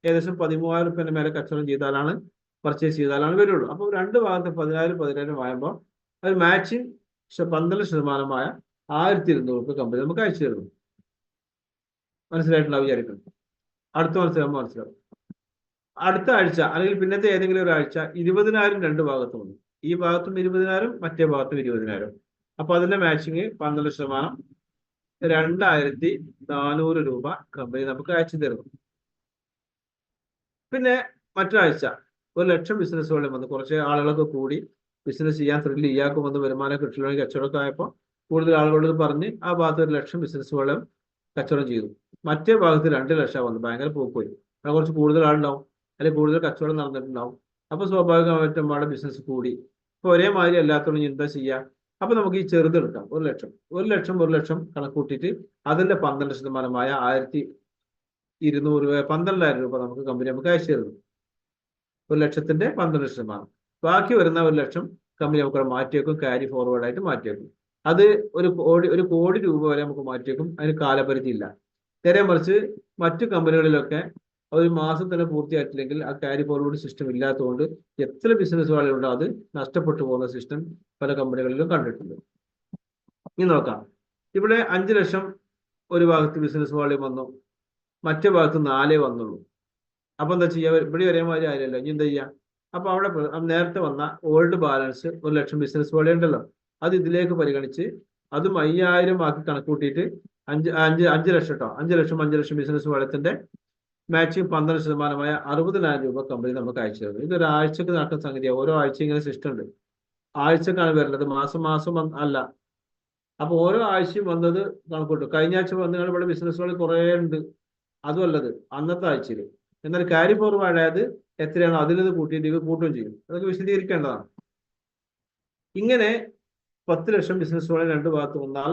ഏകദേശം 13,000 രൂപയുടെ മേലെ കച്ചവടം പർച്ചേസ് ചെയ്താലാണ് വരുള്ളൂ. അപ്പോൾ രണ്ട് ഭാഗത്ത് 10,000 വാങ്ങുമ്പോൾ അത് മാച്ചിങ് 12%-മായ 1,200 രൂപ കമ്പനി നമുക്ക് അയച്ചു തരുന്നു. മനസ്സിലായിട്ടുണ്ടാവും വിചാരിക്കുന്നു. അടുത്ത മനസ്സിലാവും. അടുത്ത ആഴ്ച അല്ലെങ്കിൽ പിന്നത്തെ ഏതെങ്കിലും ഒരാഴ്ച 20,000 രണ്ട് ഭാഗത്തും ഉണ്ട്. ഈ ഭാഗത്തും 20,000, മറ്റേ ഭാഗത്തും 20,000. അപ്പൊ അതിന്റെ മാച്ചിങ് 12%, 2,400 രൂപ കമ്പനി നമുക്ക് അയച്ചു തരുന്നു. പിന്നെ മറ്റൊരാഴ്ച 1,00,000 ബിസിനസ് വോളിയം വന്നു. കുറച്ച് ആളുകളൊക്കെ കൂടി ബിസിനസ് ചെയ്യാൻ ത്രില്ല് ഇയാൾക്കും വരുമാനം കിട്ടണമെങ്കിൽ കച്ചവടമൊക്കെ ആയപ്പോൾ കൂടുതൽ ആളുകളോട് പറഞ്ഞ് ആ ഭാഗത്ത് 1,00,000 ബിസിനസ് വോളിയം കച്ചവടം ചെയ്തു. മറ്റേ ഭാഗത്ത് 2,00,000 വന്നു. ഭയങ്കര പോയി. അവിടെ കുറച്ച് കൂടുതൽ ആളുണ്ടാവും, അല്ലെങ്കിൽ കൂടുതൽ കച്ചവടം നടന്നിട്ടുണ്ടാവും. അപ്പൊ സ്വാഭാവികമായിട്ടും അവിടെ ബിസിനസ് കൂടി. ഇപ്പൊ ഒരേമാതിരി അല്ലാത്തതുകൊണ്ട് എന്താ ചെയ്യുക? അപ്പൊ നമുക്ക് ഈ ചെറുതെടുക്കാം. 1,00,000 കണക്കൂട്ടിയിട്ട് അതിന്റെ 12%-മായ 12,000 രൂപ നമുക്ക് അയച്ചു തരുന്നു. 1,00,000-ന്റെ 12%. ബാക്കി വരുന്ന 1,00,000 കമ്പനി നമുക്ക് മാറ്റിവെക്കും, ക്യാരി ഫോർവേഡ് ആയിട്ട് മാറ്റിവെക്കും. അത് ഒരു കോടി രൂപ വരെ നമുക്ക് മാറ്റിവെക്കും. അതിന് കാലപരിധി ഇല്ല. നേരെ മറിച്ച് മറ്റു കമ്പനികളിലൊക്കെ ഒരു മാസം തന്നെ പൂർത്തിയായിട്ടില്ലെങ്കിൽ ആ ക്യാരി ഫോർവേഡ് സിസ്റ്റം ഇല്ലാത്തതുകൊണ്ട് എത്ര ബിസിനസ് വാളുണ്ടോ അത് നഷ്ടപ്പെട്ടു പോകുന്ന സിസ്റ്റം പല കമ്പനികളിലും കണ്ടിട്ടുണ്ട്. ഇനി നോക്കാം. ഇവിടെ 5,00,000 ഒരു ഭാഗത്ത് ബിസിനസ് വാള്യം വന്നു, മറ്റേ ഭാഗത്ത് 4 വന്നുള്ളൂ. അപ്പൊ എന്താ ചെയ്യുക? ഇവിടെ ഒരേമാതിരി ആയില്ലല്ലോ. ഇനി എന്താ ചെയ്യുക? അപ്പൊ അവിടെ നേരത്തെ വന്ന ഓൾഡ് ബാലൻസ് 1,00,000 ബിസിനസ് വാള്യം ഉണ്ടല്ലോ, അത് ഇതിലേക്ക് പരിഗണിച്ച് അതും 5,000 ആക്കി കണക്കൂട്ടിയിട്ട് 5,00,000 കേട്ടോ, 5,00,000 ബിസിനസ് വാള്യത്തിന്റെ മാച്ചിങ് 12%-മായ 60,000 രൂപ കമ്പനി നമുക്ക് അയച്ചു തരുന്നു. ഇതൊരു ആഴ്ചക്ക് നടക്കുന്ന സംഗതിയാണ്. ഓരോ ആഴ്ച ഇങ്ങനെ സിസ്റ്റം ഉണ്ട്. ആഴ്ചക്കാണ് വരുന്നത്, മാസം അല്ല. അപ്പൊ ഓരോ ആഴ്ചയും വന്നത് കണക്കൂട്ടും. കഴിഞ്ഞ ആഴ്ച വന്നാൽ ഇവിടെ ബിസിനസ്സുകൾ കുറെ ഉണ്ട്, അതുമല്ലത് അന്നത്തെ ആഴ്ചയിൽ. എന്നാൽ ക്യാരി ഫോർവേഡ് ആയത് എത്രയാണോ അതിൽ നിന്ന് കൂട്ടിയിട്ട് ഇത് കൂട്ടുകയും ചെയ്യും. അതൊക്കെ വിശദീകരിക്കേണ്ടതാണ്. ഇങ്ങനെ 10 ലക്ഷം ബിസിനസ്സുകളെ രണ്ട് ഭാഗത്ത് വന്നാൽ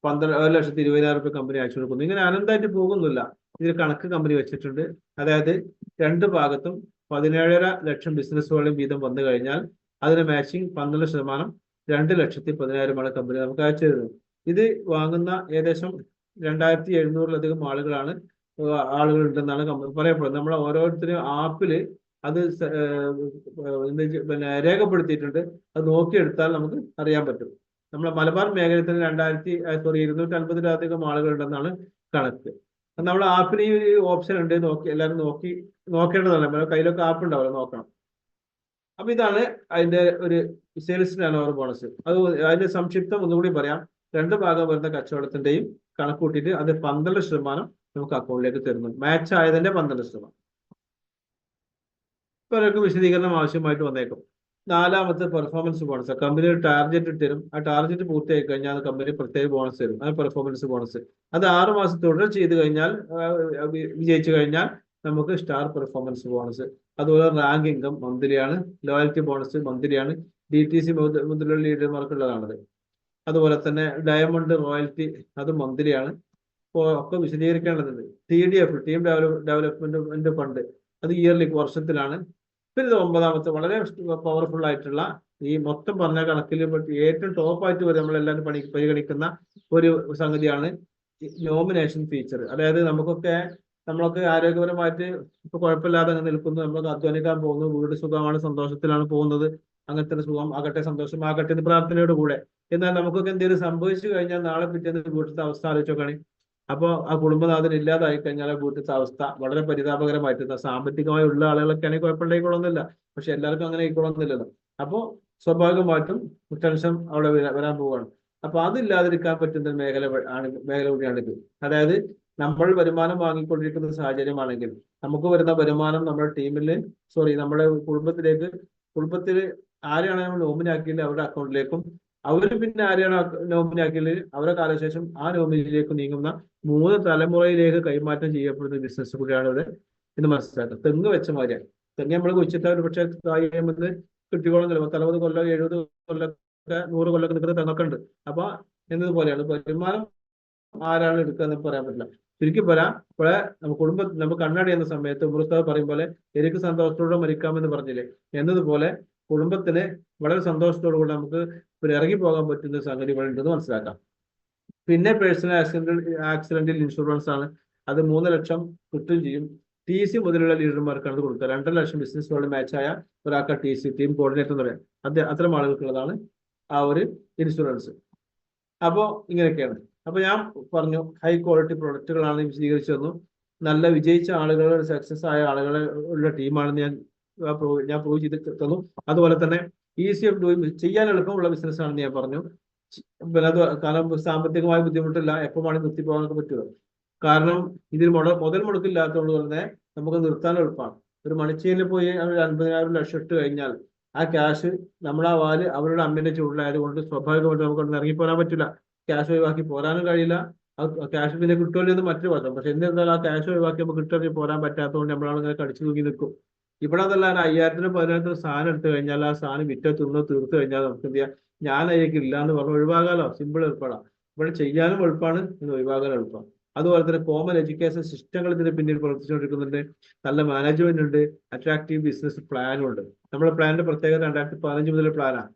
1,20,000 രൂപ കമ്പനി അയച്ചു കൊടുക്കുന്നു. ഇങ്ങനെ അനന്തമായിട്ട് പോകുന്നില്ല. ഇതിൽ കണക്ക് കമ്പനി വെച്ചിട്ടുണ്ട്. അതായത് രണ്ട് ഭാഗത്തും 17.5 ലക്ഷം ബിസിനസ്സുകളും വീതം വന്നു കഴിഞ്ഞാൽ അതിന് മാച്ചിങ് 12%, 2,10,000 കമ്പനി നമുക്ക് അയച്ചു തരുന്നത്. ഇത് വാങ്ങുന്ന ഏകദേശം 2,700-ലധികം ആളുകൾ ഉണ്ടെന്നാണ് പറയപ്പെടുന്നത്. നമ്മൾ ഓരോരുത്തരും ആപ്പിൽ അത് പിന്നെ രേഖപ്പെടുത്തിയിട്ടുണ്ട്. അത് നോക്കിയെടുത്താൽ നമുക്ക് അറിയാൻ പറ്റും. നമ്മളെ മലബാർ മേഖലയിൽ തന്നെ 250-ലധികം ആളുകൾ ഉണ്ടെന്നാണ് കണക്ക്. നമ്മൾ ആപ്പിൽ ഈ ഒരു ഓപ്ഷൻ ഉണ്ട്, എല്ലാവരും നോക്കേണ്ടതാണ്. നമ്മുടെ കയ്യിലൊക്കെ ആപ്പ് ഉണ്ടാവില്ല, നോക്കണം. അപ്പൊ ഇതാണ് അതിന്റെ ഒരു സെയിൽസ് ടേൺ ഓവർ ബോണസ്. അത് അതിന്റെ സംക്ഷിപ്തം ഒന്നുകൂടി പറയാം. രണ്ട് ഭാഗം വരുന്ന കച്ചവടത്തിന്റെയും കണക്ക് കൂട്ടിയിട്ട് അത് 12% നമുക്ക് അക്കൗണ്ടിലേക്ക് തരുന്നു. മാച്ച് ആയതിന്റെ 12%. പലർക്ക് വിശദീകരണം ആവശ്യമായിട്ട് വന്നേക്കും. നാലാമത്തെ പെർഫോമൻസ് ബോണസ്. കമ്പനി ഒരു ടാർഗറ്റ് ഇട്ടുതരും. ആ ടാർഗറ്റ് പൂർത്തിയായി കഴിഞ്ഞാൽ കമ്പനി പ്രത്യേക ബോണസ് തരും. അത് പെർഫോമൻസ് ബോണസ്. അത് 6 മാസം തുടർ ചെയ്ത് കഴിഞ്ഞാൽ, വിജയിച്ചു കഴിഞ്ഞാൽ നമുക്ക് സ്റ്റാർ പെർഫോമൻസ് ബോണസ്. അതുപോലെ റാങ്ക് ഇൻകം മന്ത്ലിയാണ്. ലോയൽറ്റി ബോണസ് മന്ത്ലിയാണ്. DTC മുതലുള്ള ലീഡർമാർക്കുള്ളതാണത്. അതുപോലെ തന്നെ ഡയമണ്ട് റോയൽറ്റി അത് മന്ത്ലിയാണ്. ഒക്കെ വിശദീകരിക്കേണ്ടതുണ്ട്. TDF, ടീം ഡെവലപ്മെന്റ് ഫണ്ട്, അത് ഇയർലി, വർഷത്തിലാണ്. പിന്നെ ഇത് 9ാമത്തെ വളരെ പവർഫുൾ ആയിട്ടുള്ള, ഈ മൊത്തം പറഞ്ഞ കണക്കിൽ ഏറ്റവും ടോപ്പായിട്ട് വരെ നമ്മളെല്ലാവരും പരിഗണിക്കുന്ന ഒരു സംഗതിയാണ് നോമിനേഷൻ ഫീച്ചർ. അതായത് നമ്മളൊക്കെ ആരോഗ്യപരമായിട്ട് ഇപ്പൊ കുഴപ്പമില്ലാതെ നിൽക്കുന്നു, നമ്മളൊക്കെ അധ്വാനിക്കാൻ പോകുന്നു, വീട് സുഖമാണ്, സന്തോഷത്തിലാണ് പോകുന്നത്, അങ്ങനത്തെ സുഖം ആകട്ടെ, സന്തോഷമാകട്ടെ എന്ന് പ്രാർത്ഥനയോട് കൂടെ. എന്നാൽ നമുക്കൊക്കെ എന്തെങ്കിലും സംഭവിച്ചു കഴിഞ്ഞാൽ നാളെ പിറ്റേന്ന് വീട്ടിലത്തെ അവസ്ഥ ആലോചിച്ചോക്കാണ്. അപ്പോൾ ആ കുടുംബനാഥൻ ഇല്ലാതായി കഴിഞ്ഞാൽ ആ വീട്ടിലത്തെ അവസ്ഥ വളരെ പരിതാപകരമായിട്ട്. സാമ്പത്തികമായി ഉള്ള ആളുകളൊക്കെ ആണെങ്കിൽ കുഴപ്പമുണ്ടായിക്കൊള്ളുന്നില്ല, പക്ഷെ എല്ലാവർക്കും അങ്ങനെ ആയിക്കൊള്ളുന്നില്ലല്ലോ. അപ്പോൾ സ്വാഭാവികമായിട്ടും ടെൻഷൻ അവിടെ വരാൻ പോവുകയാണ്. അപ്പൊ അതില്ലാതിരിക്കാൻ പറ്റുന്ന മേഖല കൂടിയാണിത്. അതായത് നമ്മൾ വരുമാനം വാങ്ങിക്കൊണ്ടിരിക്കുന്ന സാഹചര്യമാണെങ്കിൽ നമുക്ക് വരുന്ന വരുമാനം നമ്മുടെ നമ്മുടെ കുടുംബത്തിൽ ആരെയാണ് നമ്മൾ നോമിനാക്കിയത് അവരുടെ അക്കൗണ്ടിലേക്കും, അവര് പിന്നെ ആരെയാണ് നോമിനാക്കിയത് അവരുടെ കാലശേഷം ആ നോമിനിയിലേക്ക് നീങ്ങുന്ന 3 തലമുറയിലേക്ക് കൈമാറ്റം ചെയ്യപ്പെടുന്ന ബിസിനസ് കൂടിയാണ് ഇവിടെ എന്ന് മനസ്സിലാക്കുക. തെങ്ങ് വെച്ച മാതിരിയാണ്. തെങ്ങ് നമ്മൾ കുഴിച്ചിട്ട് ഒരു പക്ഷേ കായ്മെന്ന് കിട്ടിക്കോളുന്നില്ല. 60 കൊല്ലം 70 കൊല്ലമൊക്കെ 100 കൊല്ലമൊക്കെ നിൽക്കുന്ന തെങ്ങൊക്കെ ഉണ്ട്. അപ്പൊ എന്നതുപോലെയാണ് വരുമാനം ആരാണ് എടുക്കുക എന്ന് പറയാൻ പറ്റില്ല. ചുരുക്കി പറയാം, ഇവിടെ നമുക്ക് കണ്ണട എന്ന സമയത്ത് ഉമർസ്ഥാവ് പറയും പോലെ എനിക്ക് സന്തോഷത്തോടെ മരിക്കാമെന്ന് പറഞ്ഞില്ലേ, എന്നതുപോലെ കുടുംബത്തിന് വളരെ സന്തോഷത്തോടു കൂടെ നമുക്ക് ഇറങ്ങി പോകാൻ പറ്റുന്ന സംഗതികൾ ഉണ്ടെന്ന് മനസ്സിലാക്കാം. പിന്നെ പേഴ്സണൽ ആക്സിഡന്റൽ ഇൻഷുറൻസ് ആണ്. അത് 3 ലക്ഷം കിട്ടുകയും ചെയ്യും. TC മുതലുള്ള ലീഡർമാർക്കാണ് അത് കൊടുക്കുക. 2 ലക്ഷം ബിസിനസ്സുകളുടെ മാച്ചായ ഒരാൾക്ക് TC, ടീം കോർഡിനേറ്റർ എന്ന് പറയാം. അത്തരം ആളുകൾക്കുള്ളതാണ് ആ ഒരു ഇൻഷുറൻസ്. അപ്പോൾ ഇങ്ങനെയൊക്കെയാണ്. അപ്പൊ ഞാൻ പറഞ്ഞു ഹൈ ക്വാളിറ്റി പ്രൊഡക്റ്റുകളാണ് വിശദീകരിച്ചു തന്നു. നല്ല വിജയിച്ച ആളുകൾ, സക്സസ് ആയ ആളുകളെ ഉള്ള ടീമാണെന്ന് ഞാൻ പ്രൂവ് ചെയ്ത് തന്നു. അതുപോലെ തന്നെ ഈസി ഓഫ് ഡൂയിങ്, ചെയ്യാൻ എളുപ്പമുള്ള ബിസിനസ് ആണെന്ന് ഞാൻ പറഞ്ഞു. പിന്നെ അത് കാരണം സാമ്പത്തികമായ ബുദ്ധിമുട്ടില്ല, എപ്പോൾ വേണമെങ്കിൽ നിർത്തി പോകാനൊക്കെ പറ്റുമല്ലോ. കാരണം ഇതിൽ മുതൽ മുടക്കില്ലാത്തതുകൊണ്ട് തന്നെ നമുക്ക് നിർത്താൻ എളുപ്പമാണ്. ഒരു മണിച്ചേരിൽ പോയി 50,000 ലക്ഷം ഇട്ട് കഴിഞ്ഞാൽ ആ ക്യാഷ് നമ്മളാ വാല് അവരുടെ അമ്മേന്റെ ചൂടിലായതുകൊണ്ട് സ്വാഭാവികമായിട്ട് നമുക്ക് ഇറങ്ങിപ്പോരാൻ പറ്റില്ല. ക്യാഷ് ഒഴിവാക്കി പോരാനും കഴിയില്ല. ക്യാഷ് പിന്നെ കിട്ടുമല്ലോ എന്ന് മറ്റൊരു പറഞ്ഞു. പക്ഷെ എന്തായാലും ആ ക്യാഷ് ഒഴിവാക്കി നമുക്ക് കിട്ടുമെങ്കിൽ പോരാൻ പറ്റാത്തതുകൊണ്ട് നമ്മളാളിങ്ങനെ കടിച്ചു തൂങ്ങി നിൽക്കും. ഇവിടെ അതല്ല, 5,000-നും 10,000-നും സാധനം എടുത്തു കഴിഞ്ഞാൽ ആ സാധനം തീർത്ത് കഴിഞ്ഞാൽ നമുക്ക് എന്ത് ചെയ്യാം, ഞാൻ അതിലേക്ക് ഇല്ല എന്ന് പറഞ്ഞ് ഒഴിവാകാലോ. സിമ്പിൾ എളുപ്പമാണ്. ഇവിടെ ചെയ്യാനും എളുപ്പമാണ്, ഇന്ന് ഒഴിവാകാനും എളുപ്പമാണ്. അതുപോലെ തന്നെ കോമൺ എഡ്യൂക്കേഷൻ സിസ്റ്റങ്ങൾ ഇതിന് പിന്നിൽ പ്രവർത്തിച്ചുകൊണ്ടിരിക്കുന്നുണ്ട്. നല്ല മാനേജ്മെന്റ് ഉണ്ട്, അട്രാക്റ്റീവ് ബിസിനസ് പ്ലാനും ഉണ്ട്. നമ്മുടെ പ്ലാനിന്റെ പ്രത്യേകത 2015 മുതൽ പ്ലാനാണ്,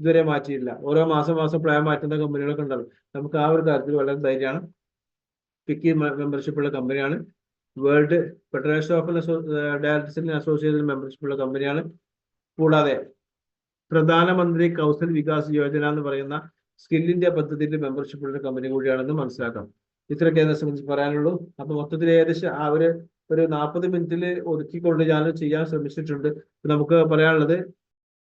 ഇതുവരെ മാറ്റിയില്ല. ഓരോ മാസം പ്ലാൻ മാറ്റുന്ന കമ്പനികളൊക്കെ ഉണ്ടാവും. നമുക്ക് ആ ഒരു കാര്യത്തിൽ വളരെ ധൈര്യമാണ്. ഫിക്കി മെമ്പർഷിപ്പ് ഉള്ള കമ്പനിയാണ്. വേൾഡ് ഫെഡറേഷൻ ഓഫ് ഡയറക്ടേഴ്സിന് അസോസിയേഷൻ മെമ്പർഷിപ്പ് ഉള്ള കമ്പനിയാണ്. കൂടാതെ പ്രധാനമന്ത്രി കൗശൽ വികാസ് യോജന എന്ന് പറയുന്ന സ്കിൽ ഇന്ത്യ പദ്ധതിയിൽ മെമ്പർഷിപ്പ് ഉള്ള കമ്പനി കൂടിയാണെന്ന് മനസ്സിലാക്കാം. ഇത്രയൊക്കെ എന്നെ സംബന്ധിച്ച് പറയാനുള്ളൂ. അപ്പൊ മൊത്തത്തിൽ ഏകദേശം ഒരു 40 മിനിറ്റിൽ ഒതുക്കിക്കൊണ്ട് ഞാൻ ചെയ്യാൻ ശ്രമിച്ചിട്ടുണ്ട്. നമുക്ക് പറയാനുള്ളത്